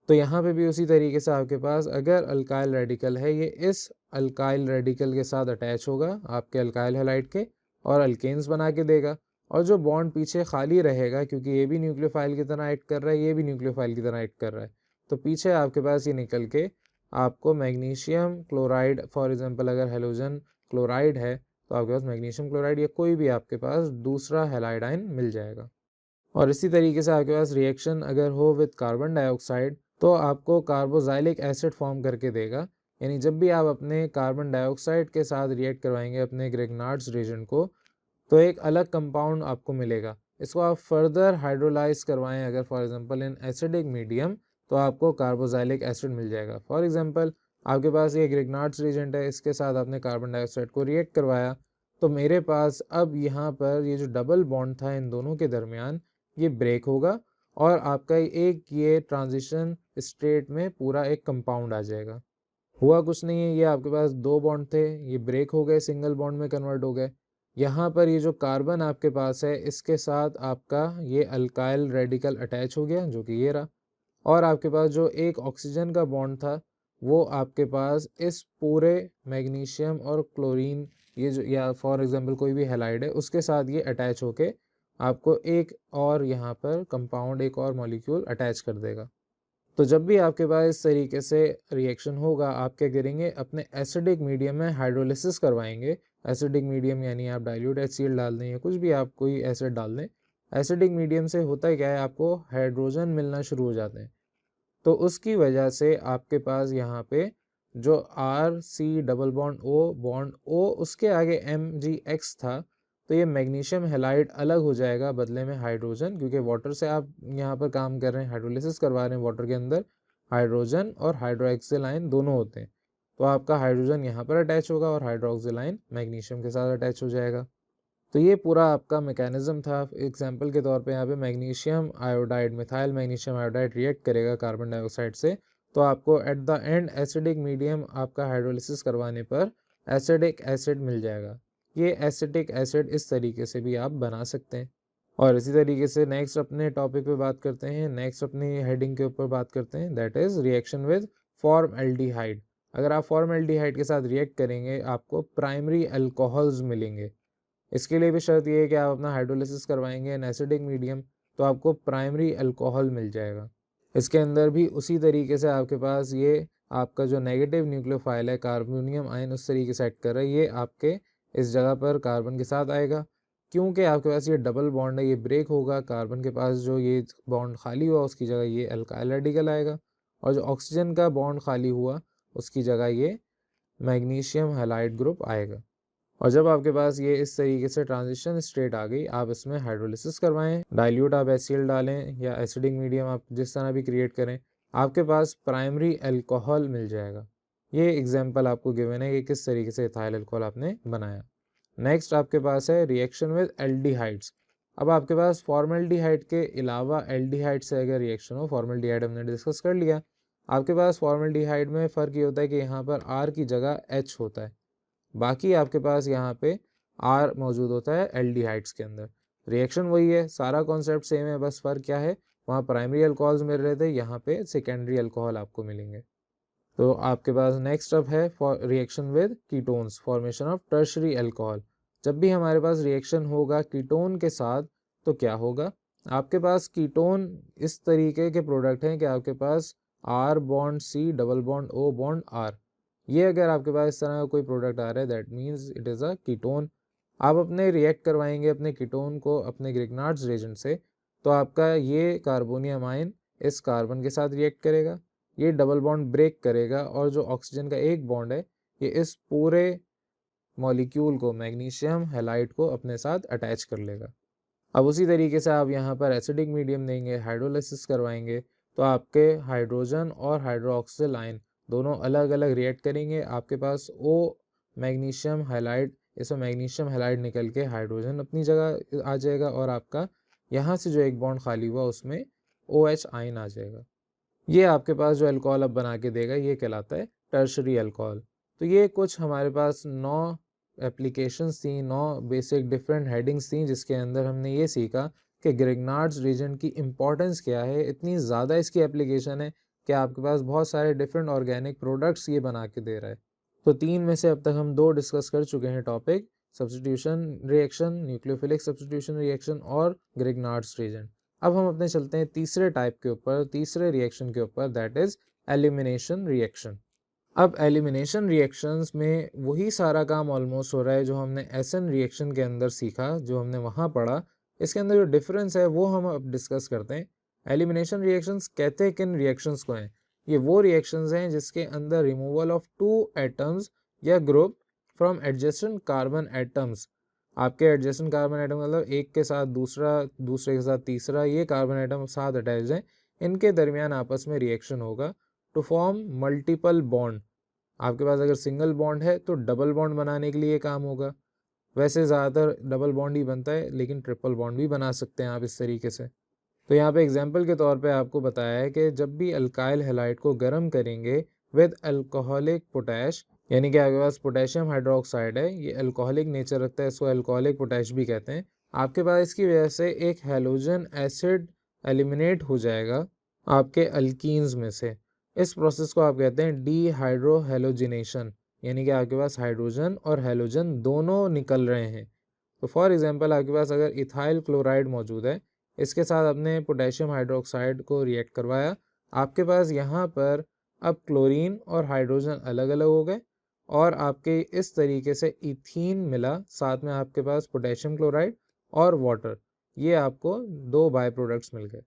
तो यहाँ पे भी उसी तरीके से आपके पास अगर अल्काइल रेडिकल है ये इस अल्काइल रेडिकल के साथ अटैच होगा आपके अल्काइल हैलाइड के और अल्केन्स बना के देगा, और जो बॉन्ड पीछे खाली रहेगा क्योंकि ये भी न्यूक्लियोफाइल की तरह एक्ट कर रहा है, ये भी न्यूक्लियोफाइल की तरह एक्ट कर रहा है, तो पीछे आपके पास ये निकल के आपको मैग्नीशियम क्लोराइड, फॉर एग्जांपल अगर हेलोजन क्लोराइड है तो आपके पास मैग्नीशियम क्लोराइड या कोई भी आपके पास दूसरा हैलाइड आयन मिल जाएगा। और इसी तरीके से आपके पास रिएक्शन अगर हो विद कार्बन डाइऑक्साइड तो आपको कार्बोजाइलिक एसिड फॉर्म करके देगा, यानी जब भी आप अपने कार्बन डाइऑक्साइड के साथ रिएक्ट करवाएंगे अपने ग्रिग्नार्ड्स रीजन को तो एक अलग कंपाउंड आपको मिलेगा। इसको आप फर्दर हाइड्रोलाइज करवाएं अगर for example in acidic medium तो आपको कार्बोजाइलिक एसिड मिल जाएगा। फॉर एग्जांपल आपके पास ये ग्रिग्नार्ड्स रीजेंट है, इसके साथ आपने कार्बन डाइऑक्साइड को रिएक्ट करवाया, तो मेरे पास अब यहाँ पर ये जो डबल बॉन्ड था इन दोनों के दरमियान ये ब्रेक होगा और आपका एक ये ट्रांजिशन स्टेट में पूरा एक कंपाउंड आ जाएगा। हुआ कुछ नहीं है, ये आपके पास दो बॉन्ड थे, ये ब्रेक हो गए, सिंगल बॉन्ड में कन्वर्ट हो गए। यहाँ पर ये जो कार्बन आपके पास है इसके साथ आपका ये अल्काइल रेडिकल अटैच हो गया जो कि ये रहा, और आपके पास जो एक ऑक्सीजन का बॉन्ड था वो आपके पास इस पूरे मैग्नीशियम और क्लोरीन ये जो या फॉर एग्जांपल कोई भी हैलाइड है उसके साथ ये अटैच होके आपको एक और यहाँ पर कंपाउंड एक और मॉलिक्यूल अटैच कर देगा। तो जब भी आपके पास इस तरीके से रिएक्शन होगा आप क्या करेंगे अपने एसिडिक मीडियम में हाइड्रोलिसिस करवाएंगे। एसिडिक मीडियम यानी आप डाइल्यूट HCl डाल दें या कुछ भी आप कोई एसिड डाल दें। एसिडिक मीडियम से होता क्या है आपको हाइड्रोजन मिलना शुरू हो जाते हैं, तो उसकी वजह से आपके पास यहाँ पे जो RC डबल बॉन्ड O उसके आगे MgX था, तो ये मैग्नीशियम हैलाइड अलग हो जाएगा बदले में हाइड्रोजन, क्योंकि वाटर से आप यहाँ पर काम कर रहे हैं, हाइड्रोलिसिस करवा रहे हैं, वाटर के अंदर हाइड्रोजन और हाइड्रोक्सिल आयन दोनों होते हैं, तो आपका हाइड्रोजन यहाँ पर अटैच होगा और हाइड्रोक्सिल आयन मैग्नीशियम के साथ अटैच हो जाएगा। तो ये पूरा आपका मैकेनिज्म था। एग्जांपल के तौर पे यहाँ पे magnesium iodide methyl magnesium iodide react करेगा कार्बन डाइऑक्साइड से, तो आपको at the end acidic medium आपका हाइड्रोलिसिस करवाने पर एसिडिक एसिड मिल जाएगा। ये एसिटिक एसिड इस तरीके से भी आप बना सकते हैं। और इसी तरीके से नेक्स्ट अपने टॉपिक पे बात करते हैं, नेक्स्ट अपनी हेडिंग के ऊपर बात करते हैं, दैट इज़ रिएक्शन विद फॉर्मएल्डिहाइड। अगर आप फॉर्मएल्डिहाइड के साथ रिएक्ट करेंगे आपको प्राइमरी अल्कोहल्स मिलेंगे। इसके लिए भी शर्त ये है कि आप अपना हाइड्रोलिसिस करवाएंगे इन एसिडिक मीडियम तो आपको प्राइमरी अल्कोहल मिल जाएगा। इसके अंदर भी उसी तरीके से आपके पास ये आपका जो नेगेटिव न्यूक्लियोफाइल है कार्बोनियम आयन उस तरीके से एक्ट कर रहा है, ये आपके इस जगह पर कार्बन के साथ आएगा। क्योंकि आपके पास ये डबल बॉन्ड है ये ब्रेक होगा, कार्बन के पास जो ये बॉन्ड खाली हुआ उसकी जगह ये अल्काइल रेडिकल आएगा, और जो ऑक्सीजन का बॉन्ड खाली हुआ उसकी जगह ये मैग्नीशियम हैलाइड ग्रुप आएगा। और जब आपके पास ये इस तरीके से ट्रांजिशन स्टेट आ गई आप इसमें हाइड्रोलिसिस करवाएं, डाइल्यूट आप HCl डालें या एसिडिक मीडियम आप जिस तरह भी क्रिएट करें, आपके पास प्राइमरी अल्कोहल मिल जाएगा। ये एग्जांपल आपको गिवन है कि किस तरीके से इथाइल अल्कोहल आपने बनाया। नेक्स्ट आपके पास है रिएक्शन विद एल्डिहाइड्स। अब आपके पास फॉर्मल्डिहाइड के अलावा एल्डिहाइड से अगर रिएक्शन हो, फॉर्मल्डिहाइड हमने डिस्कस कर लिया, आपके पास फॉर्मल्डिहाइड में फ़र्क ये होता है कि यहाँ पर R की जगह H होता है, बाकी आपके पास यहाँ पे R मौजूद होता है एल्डिहाइड्स के अंदर। रिएक्शन वही है, सारा कॉन्सेप्ट सेम है, बस फ़र्क क्या है वहाँ प्राइमरी अल्कोहल्स मिल रहे थे, यहाँ पे सेकेंडरी अल्कोहल आपको मिलेंगे। तो आपके पास नेक्स्ट अप है for reaction with ketones, formation of tertiary alcohol. जब भी हमारे पास रिएक्शन होगा कीटोन के साथ तो क्या होगा, आपके पास कीटोन इस तरीके के प्रोडक्ट हैं कि आपके पास R bond C double bond O bond R, ये अगर आपके पास इस तरह का कोई प्रोडक्ट आ रहा है that means it is a ketone. आप अपने रिएक्ट करवाएंगे अपने कीटोन को अपने ग्रिग्नार्ड्स रेजेंट से, तो आपका ये कार्बोनियम आयन इस कार्बन के साथ रिएक्ट करेगा, ये डबल बॉन्ड ब्रेक करेगा और जो ऑक्सीजन का एक बॉन्ड है ये इस पूरे मॉलिक्यूल को, मैग्नीशियम हैलाइड को अपने साथ अटैच कर लेगा। अब उसी तरीके से आप यहाँ पर एसिडिक मीडियम देंगे, हाइड्रोलाइसिस करवाएंगे, तो आपके हाइड्रोजन और हाइड्रोक्सिल आयन दोनों अलग अलग रिएक्ट करेंगे। आपके पास O मैग्नीशियम हैलाइड, इसमें मैग्नीशियम हैलाइड निकल के हाइड्रोजन अपनी जगह आ जाएगा और आपका यहाँ से जो एक बॉन्ड खाली हुआ उसमें OH आयन आ जाएगा। ये आपके पास जो अल्कोहल अब बना के देगा ये कहलाता है टर्शरी अल्कोहल। तो ये कुछ हमारे पास 9 एप्लीकेशंस थी, 9 बेसिक डिफरेंट हेडिंग्स थी जिसके अंदर हमने ये सीखा कि ग्रिग्नार्ड्स रीजन की इम्पोर्टेंस क्या है, इतनी ज़्यादा इसकी एप्लीकेशन है कि आपके पास बहुत सारे डिफरेंट ऑर्गेनिक प्रोडक्ट्स ये बना के दे रहा है। तो 3 में से अब तक हम 2 डिस्कस कर चुके हैं topic, substitution reaction, nucleophilic substitution reaction और ग्रिग्नार्ड्स रीजन। अब हम अपने चलते हैं तीसरे टाइप के ऊपर, तीसरे रिएक्शन के ऊपर, दैट इज एलिमिनेशन रिएक्शन। अब एलिमिनेशन रिएक्शंस में वही सारा काम ऑलमोस्ट हो रहा है जो हमने एसन रिएक्शन के अंदर सीखा, जो हमने वहाँ पढ़ा। इसके अंदर जो डिफरेंस है वो हम अब डिस्कस करते हैं। एलिमिनेशन रिएक्शंस कहते हैं किन रिएक्शंस को हैं, ये वो रिएक्शंस हैं जिसके अंदर रिमूवल ऑफ 2 एटम्स या group from adjacent carbon atoms, आपके एडजेसेंट कार्बन एटम मतलब एक के साथ दूसरा, दूसरे के साथ तीसरा, ये कार्बन एटम साथ अटैच हैं, इनके दरमियान आपस में रिएक्शन होगा टू फॉर्म मल्टीपल बॉन्ड। आपके पास अगर सिंगल बॉन्ड है तो डबल बॉन्ड बनाने के लिए काम होगा। वैसे ज़्यादातर डबल बॉन्ड ही बनता है लेकिन ट्रिपल बॉन्ड भी बना सकते हैं आप इस तरीके से। तो यहाँ पे एग्जाम्पल के तौर पे आपको बताया है कि जब भी अल्काइल हैलाइड को गर्म करेंगे विद अल्कोहलिक पोटैश, यानी कि आपके पास पोटेशियम हाइड्रोक्साइड है, ये अल्कोहलिक नेचर रखता है, इसको अल्कोहलिक पोटैश भी कहते हैं। आपके पास इसकी वजह से एक हैलोजन एसिड एलिमिनेट हो जाएगा आपके अल्कीन्स में से। इस प्रोसेस को आप कहते हैं डीहाइड्रोहेलोजिनेशन, यानी कि आपके पास हाइड्रोजन और हैलोजन दोनों निकल रहे हैं। तो फॉर एग्जांपल आपके पास अगर इथाइल क्लोराइड मौजूद है, इसके साथ आपने पोटेशियम हाइड्रोक्साइड को रिएक्ट करवाया, आपके पास यहाँ पर अब क्लोरीन और हाइड्रोजन अलग अलग हो गए और आपके इस तरीके से इथीन मिला, साथ में आपके पास पोटेशियम क्लोराइड और वाटर, ये आपको 2 बाय प्रोडक्ट्स मिल गए।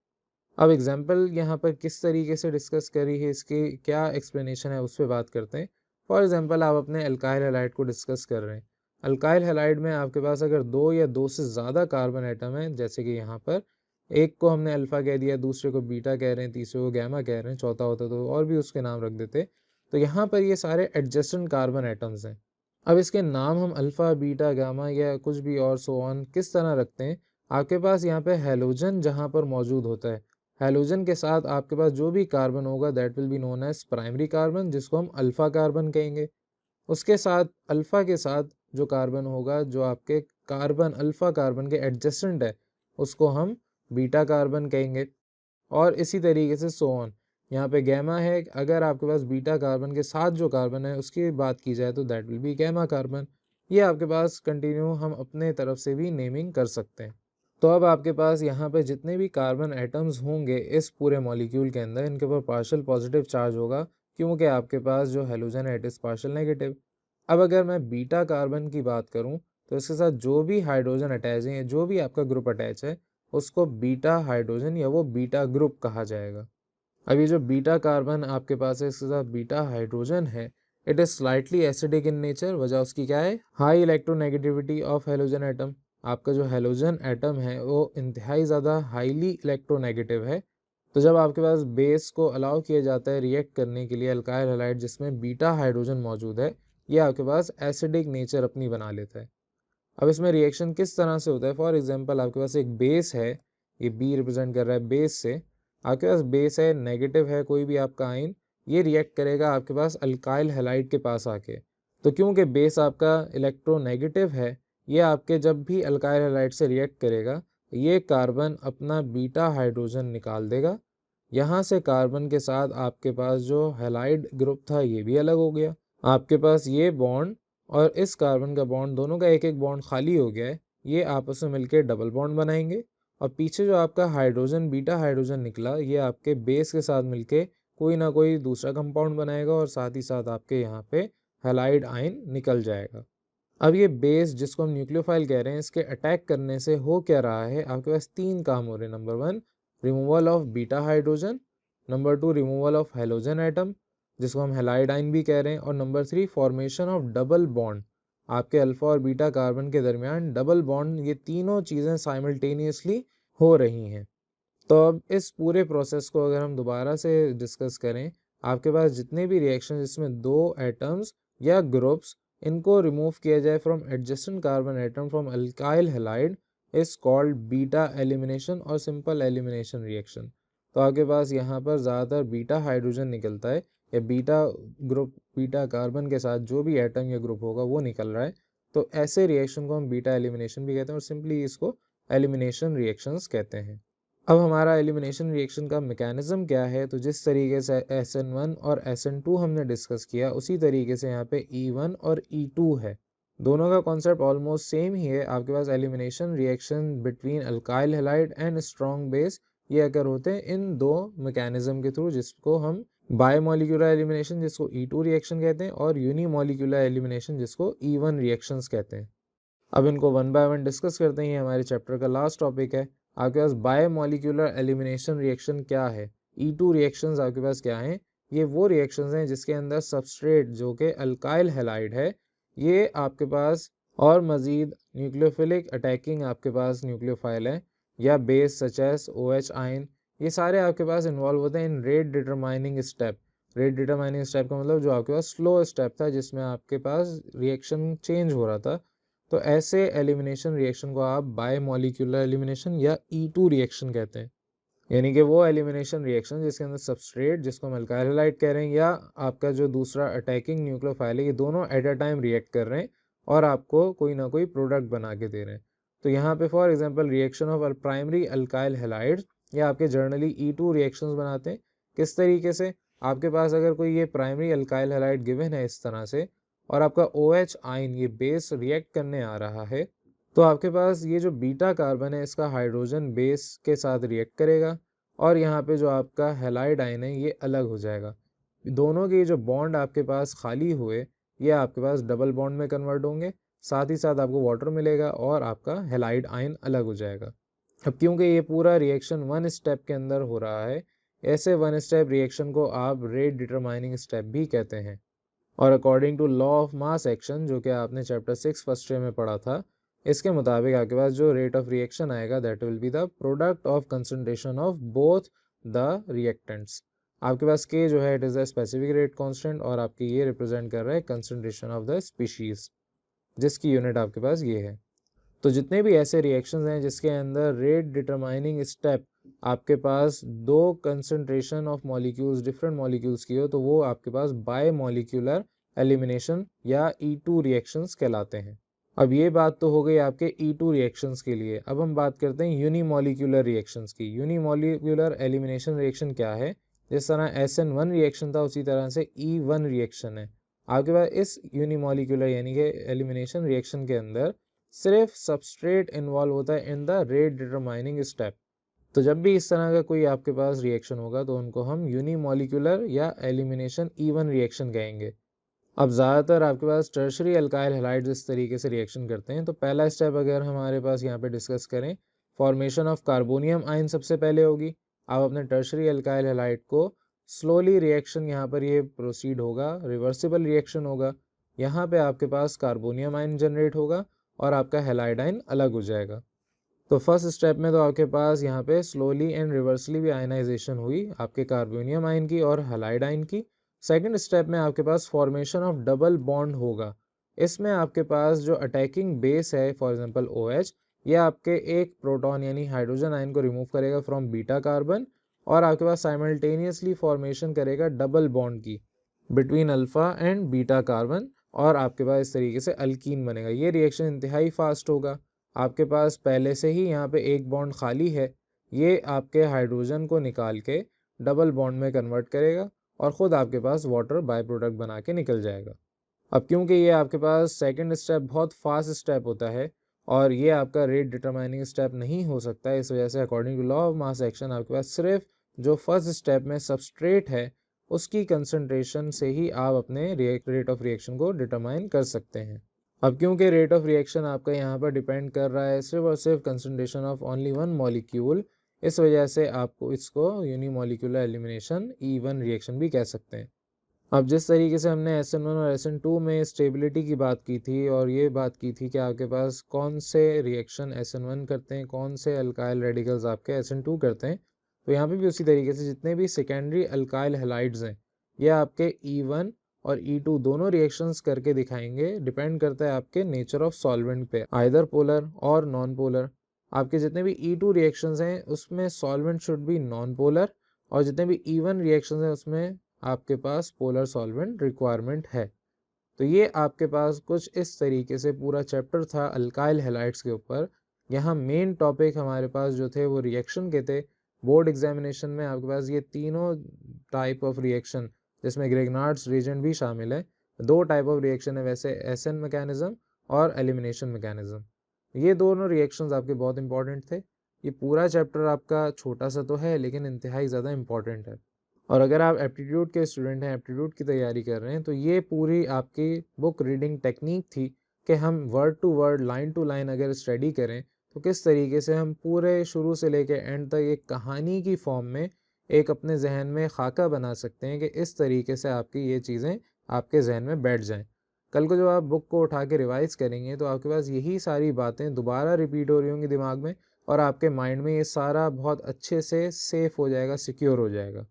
अब एग्जाम्पल यहाँ पर किस तरीके से डिस्कस करी है, इसकी क्या एक्सप्लेनेशन है उस पर बात करते हैं। फॉर एग्जाम्पल आप अपने अल्काइल हैलाइड को डिस्कस कर रहे हैं। अल्काइल हैलाइड में आपके पास अगर 2 या 2 से ज़्यादा कार्बन एटम है, जैसे कि यहाँ पर एक को हमने अल्फ़ा कह दिया, दूसरे को बीटा कह रहे हैं, तीसरे को गैमा कह रहे हैं, चौथा होता तो और भी उसके नाम रख देते। तो यहाँ पर ये सारे एडजेसेंट कार्बन एटम्स हैं। अब इसके नाम हम अल्फ़ा, बीटा, गामा या कुछ भी और सो ऑन किस तरह रखते हैं। आपके पास यहाँ पे हैलोजन जहाँ पर मौजूद होता है, हैलोजन के साथ आपके पास जो भी कार्बन होगा that will be known as primary carbon, जिसको हम अल्फ़ा कार्बन कहेंगे। उसके साथ अल्फ़ा के साथ जो कार्बन होगा, जो आपके कार्बन अल्फ़ा कार्बन के एडजेसेंट है, उसको हम बीटा कार्बन कहेंगे। और इसी तरीके से सो ऑन। यहाँ पे गैमा है, अगर आपके पास बीटा कार्बन के साथ जो कार्बन है उसकी बात की जाए तो that will be gamma carbon. ये आपके पास कंटिन्यू हम अपने तरफ से भी नेमिंग कर सकते हैं। तो अब आपके पास यहाँ पे जितने भी कार्बन एटम्स होंगे इस पूरे मॉलिक्यूल के अंदर, इनके ऊपर पार्शियल पॉजिटिव चार्ज होगा, क्योंकि आपके पास जो हैलोजन है इट इज़ पार्शियल नेगेटिव। अब अगर मैं बीटा कार्बन की बात करूँ तो इसके साथ जो भी हाइड्रोजन अटैच है, जो भी आपका ग्रुप अटैच है, उसको बीटा हाइड्रोजन या वो बीटा ग्रुप कहा जाएगा। अब ये जो बीटा कार्बन आपके पास है, इसके साथ बीटा हाइड्रोजन है, it is slightly acidic in nature. वजह उसकी क्या है, high electronegativity of halogen atom. आपका जो हैलोजन एटम है वो इंतहाई ज़्यादा हाईली इलेक्ट्रोनेगेटिव है। तो जब आपके पास बेस को अलाउ किया जाता है रिएक्ट करने के लिए अल्काइल हैलाइड जिसमें बीटा हाइड्रोजन मौजूद है, ये आपके पास एसिडिक नेचर अपनी बना लेता है। अब इसमें रिएक्शन किस तरह से होता है, फॉर एग्जांपल आपके पास एक बेस है, ये बी रिप्रेजेंट कर रहा है बेस से, आपके पास बेस है, नेगेटिव है कोई भी आपका आयन, ये रिएक्ट करेगा आपके पास अल्काइल हैलाइड के पास आके। तो क्योंकि बेस आपका इलेक्ट्रोनेगेटिव है, ये आपके जब भी अल्काइल हैलाइड से रिएक्ट करेगा ये कार्बन अपना बीटा हाइड्रोजन निकाल देगा, यहाँ से कार्बन के साथ आपके पास जो हैलाइड ग्रुप था ये भी अलग हो गया। आपके पास ये बॉन्ड और इस कार्बन का बॉन्ड दोनों का एक एक बॉन्ड खाली हो गया है, ये आपस में मिलकर डबल बॉन्ड बनाएंगे। और पीछे जो आपका हाइड्रोजन बीटा हाइड्रोजन निकला ये आपके बेस के साथ मिलके कोई ना कोई दूसरा कंपाउंड बनाएगा और साथ ही साथ आपके यहाँ पे हैलाइड आयन निकल जाएगा। अब ये बेस जिसको हम न्यूक्लियोफाइल कह रहे हैं, इसके अटैक करने से हो क्या रहा है, आपके पास 3 काम हो रहे हैं। Number 1 removal of beta hydrogen, number 2 removal of halogen atom जिसको हम हैलाइड आयन भी कह रहे हैं, और number 3 formation of double bond. आपके अल्फा और बीटा कार्बन के दरमियान डबल बॉन्ड, ये तीनों चीज़ें साइमल्टेनियसली हो रही हैं। तो अब इस पूरे प्रोसेस को अगर हम दोबारा से डिस्कस करें, आपके पास जितने भी रिएक्शन जिसमें 2 एटम्स या ग्रुप्स, इनको रिमूव किया जाए from adjacent carbon atom from alkyl halide is called beta elimination और सिंपल एलिमिनेशन रिएक्शन। तो आपके पास यहाँ पर ज़्यादातर बीटा हाइड्रोजन निकलता है या बीटा ग्रुप, बीटा कार्बन के साथ जो भी एटम या ग्रुप होगा वो निकल रहा है। तो ऐसे रिएक्शन को हम बीटा एलिमिनेशन भी कहते हैं और सिंपली इसको एलिमिनेशन रिएक्शंस कहते हैं। अब हमारा एलिमिनेशन रिएक्शन का मैकेनिज्म क्या है, तो जिस तरीके से SN1 और SN2 हमने डिस्कस किया उसी तरीके से यहाँ पे E1 और E2 है। दोनों का कॉन्सेप्ट ऑलमोस्ट सेम ही है। आपके पास elimination reaction between alkyl halide and strong base ये अगर होते हैं इन दो मैकेनिज्म के थ्रू, जिसको हम बायोमोलिकुलर एलिमिनेशन जिसको E2 रिएक्शन कहते हैं और यूनिमोलिकुलर एलिमिनेशन जिसको E1 रिएक्शंस कहते हैं। अब इनको वन बाय वन डिस्कस करते हैं, हमारे चैप्टर का लास्ट टॉपिक है। आपके पास बायोमोलिकुलर एलिमिनेशन रिएक्शन क्या है, E2 रिएक्शंस आपके पास क्या हैं। ये वो रिएक्शंस हैं जिसके अंदर सबस्ट्रेट जो कि अल्काइल हैलाइड है ये आपके पास, और मज़ीद न्यूक्लियोफिलिक अटैकिंग आपके पास न्यूक्लियोफाइल है या base such as OH ion, ये सारे आपके पास इन्वॉल्व होते हैं in rate determining step. Rate determining step का मतलब जो आपके पास स्लो स्टेप था जिसमें आपके पास रिएक्शन चेंज हो रहा था। तो ऐसे एलिमिनेशन रिएक्शन को आप बायोमोलिकुलर एलिमिनेशन या E2 रिएक्शन कहते हैं। यानी कि वो एलिमिनेशन रिएक्शन जिसके अंदर सबस्ट्रेट जिसको हम अल्काइल हैलाइड कह रहे हैं या आपका जो दूसरा अटैकिंग न्यूक्लियोफाइल है, ये दोनों एट अ टाइम रिएक्ट कर रहे हैं और आपको कोई ना कोई प्रोडक्ट बना के दे रहे हैं। तो यहाँ पे for example reaction of primary alkyl halide या आपके जर्नली E2 रिएक्शंस बनाते हैं। किस तरीके से, आपके पास अगर कोई ये प्राइमरी अल्काइल हैलाइड गिवन है इस तरह से और आपका OH आयन ये बेस रिएक्ट करने आ रहा है, तो आपके पास ये जो बीटा कार्बन है इसका हाइड्रोजन बेस के साथ रिएक्ट करेगा और यहाँ पे जो आपका हैलाइड आयन है ये अलग हो जाएगा। दोनों के जो बॉन्ड आपके पास खाली हुए ये आपके पास डबल बॉन्ड में कन्वर्ट होंगे, साथ ही साथ आपको वाटर मिलेगा और आपका हैलाइड आयन अलग हो जाएगा। अब क्योंकि ये पूरा रिएक्शन वन स्टेप के अंदर हो रहा है, ऐसे वन स्टेप रिएक्शन को आप रेट डिटरमाइनिंग स्टेप भी कहते हैं। और according to law of mass action जो कि आपने चैप्टर 6 फर्स्ट ईयर में पढ़ा था, इसके मुताबिक आपके पास जो रेट ऑफ रिएक्शन आएगा that will be the product of concentration of both the reactants. आपके पास के जो है it is the specific rate constant और आपके ये रिप्रेजेंट कर रहा है कंसंट्रेशन ऑफ द स्पीशीज, जिसकी यूनिट आपके पास ये है। तो जितने भी ऐसे रिएक्शंस हैं जिसके अंदर रेट डिटरमाइनिंग स्टेप आपके पास दो concentration of molecules different molecules की हो, तो वो आपके पास बायोमोलिकुलर एलिमिनेशन या E2 रिएक्शंस कहलाते हैं। अब ये बात तो हो गई आपके E2 रिएक्शंस के लिए। अब हम बात करते हैं यूनिमोलिकुलर रिएक्शंस की। यूनिमोलिकुलर एलिमिनेशन रिएक्शन क्या है, जिस तरह SN1 रिएक्शन था उसी तरह से E1 रिएक्शन है। आपके पास इस यूनिमोलिकुलर यानी कि एलिमिनेशन रिएक्शन के अंदर सिर्फ सबस्ट्रेट इन्वॉल्व होता है in the rate determining step. तो जब भी इस तरह का कोई आपके पास रिएक्शन होगा तो उनको हम यूनिमोलिकुलर या एलिमिनेशन E1 रिएक्शन कहेंगे। अब ज़्यादातर आपके पास टर्शरी अल्काइल हैलाइड्स इस तरीके से रिएक्शन करते हैं। तो पहला स्टेप अगर हमारे पास यहाँ पे डिस्कस करें, फॉर्मेशन ऑफ कार्बोनियम आयन सबसे पहले होगी। आप अपने टर्शरी अल्काइल हैलाइड को स्लोली रिएक्शन यहाँ पर ये प्रोसीड होगा, रिवर्सिबल रिएक्शन होगा। यहाँ पे आपके पास कार्बोनियम आयन जनरेट होगा और आपका हैलाइड आयन अलग हो जाएगा। तो फर्स्ट स्टेप में तो आपके पास यहाँ पे स्लोली एंड रिवर्सली भी आयनाइजेशन हुई आपके कार्बोनियम आयन की और हैलाइड आयन की। सेकंड स्टेप में आपके पास फॉर्मेशन ऑफ डबल बॉन्ड होगा। इसमें आपके पास जो अटैकिंग बेस है फॉर एग्जांपल OH, ये आपके एक प्रोटॉन यानी हाइड्रोजन आयन को रिमूव करेगा फ्रॉम बीटा कार्बन और आपके पास साइमल्टेनियसली फॉर्मेशन करेगा डबल बॉन्ड की between alpha and beta carbon और आपके पास इस तरीके से अल्कीन बनेगा। ये रिएक्शन इंतहाई फास्ट होगा। आपके पास पहले से ही यहाँ पे एक बॉन्ड खाली है, ये आपके हाइड्रोजन को निकाल के डबल बॉन्ड में कन्वर्ट करेगा और ख़ुद आपके पास वाटर बाय प्रोडक्ट बना के निकल जाएगा। अब क्योंकि ये आपके पास सेकंड स्टेप बहुत फास्ट स्टेप होता है और ये आपका रेट डिटरमाइनिंग स्टेप नहीं हो सकता है, इस वजह से according to law of mass action आपके पास सिर्फ जो फर्स्ट स्टेप में सबस्ट्रेट है उसकी कंसंट्रेशन से ही आप अपने रेट ऑफ रिएक्शन को डिटरमाइन कर सकते हैं। अब क्योंकि रेट ऑफ रिएक्शन आपका यहाँ पर डिपेंड कर रहा है सिर्फ और सिर्फ concentration of only one molecule, इस वजह से आपको इसको यूनिमॉलिक्यूलर एलिमिनेशन E1 रिएक्शन भी कह सकते हैं। अब जिस तरीके से हमने SN1 और SN2 में स्टेबिलिटी की बात की थी और ये बात की थी कि आपके पास कौन से रिएक्शन SN1 करते हैं, कौन से अल्काइल रेडिकल्स आपके SN2 करते हैं, तो यहाँ पे भी उसी तरीके से जितने भी सेकेंडरी अल्काइल हैलाइड्स हैं ये आपके E1 और E2 दोनों रिएक्शंस करके दिखाएंगे। डिपेंड करता है आपके नेचर ऑफ सॉल्वेंट पे, आइदर पोलर और नॉन पोलर। आपके जितने भी E2 रिएक्शंस हैं उसमें solvent should be non polar और जितने भी E1 रिएक्शंस हैं उसमें आपके पास पोलर सॉल्वेंट रिक्वायरमेंट है। तो ये आपके पास कुछ इस तरीके से पूरा चैप्टर था अल्काइल हैलाइड्स के ऊपर। यहाँ मेन टॉपिक हमारे पास जो थे वो रिएक्शन के थे। बोर्ड एग्जामिनेशन में आपके पास ये तीनों टाइप ऑफ रिएक्शन जिसमें ग्रेगनार्ड्स रीजेंट भी शामिल है, दो टाइप ऑफ रिएक्शन है वैसे, एसन मैकेनिज्म और एलिमिनेशन मैकेनिज्म। ये दोनों रिएक्शंस आपके बहुत इंपॉर्टेंट थे। ये पूरा चैप्टर आपका छोटा सा तो है लेकिन इंतहाई ज़्यादा इंपॉर्टेंट है। और अगर आप एप्टीट्यूड के स्टूडेंट हैं, एप्टीट्यूड की तैयारी कर रहे हैं, तो ये पूरी आपकी बुक रीडिंग टेक्निक थी कि हम word to word, line to line अगर स्टडी करें तो किस तरीके से हम पूरे शुरू से लेकर एंड तक एक कहानी की फॉर्म में एक अपने जहन में खाका बना सकते हैं कि इस तरीके से आपकी ये चीज़ें आपके जहन में बैठ जाएं। कल को जब आप बुक को उठा के रिवाइज़ करेंगे तो आपके पास यही सारी बातें दोबारा रिपीट हो रही होंगी दिमाग में और आपके माइंड में ये सारा बहुत अच्छे से सेफ हो जाएगा, सिक्योर हो जाएगा।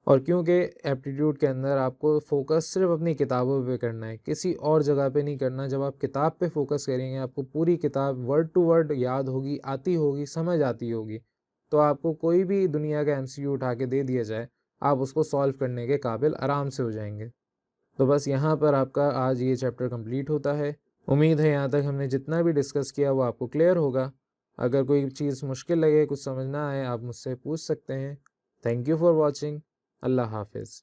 और क्योंकि एप्टीट्यूड के अंदर आपको फोकस सिर्फ अपनी किताबों पे करना है, किसी और जगह पे नहीं करना। जब आप किताब पे फोकस करेंगे आपको पूरी किताब वर्ड टू वर्ड याद होगी, आती होगी, समझ आती होगी, तो आपको कोई भी दुनिया का MCQ उठा के दे दिया जाए आप उसको सॉल्व करने के काबिल आराम से हो जाएंगे। तो बस यहाँ पर आपका आज ये चैप्टर कंप्लीट होता है। उम्मीद है यहाँ तक हमने जितना भी डिस्कस किया वो आपको क्लियर होगा। अगर कोई चीज़ मुश्किल लगे, कुछ समझ ना आए, आप मुझसे पूछ सकते हैं। Thank you for watching. अल्लाह हाफिज़।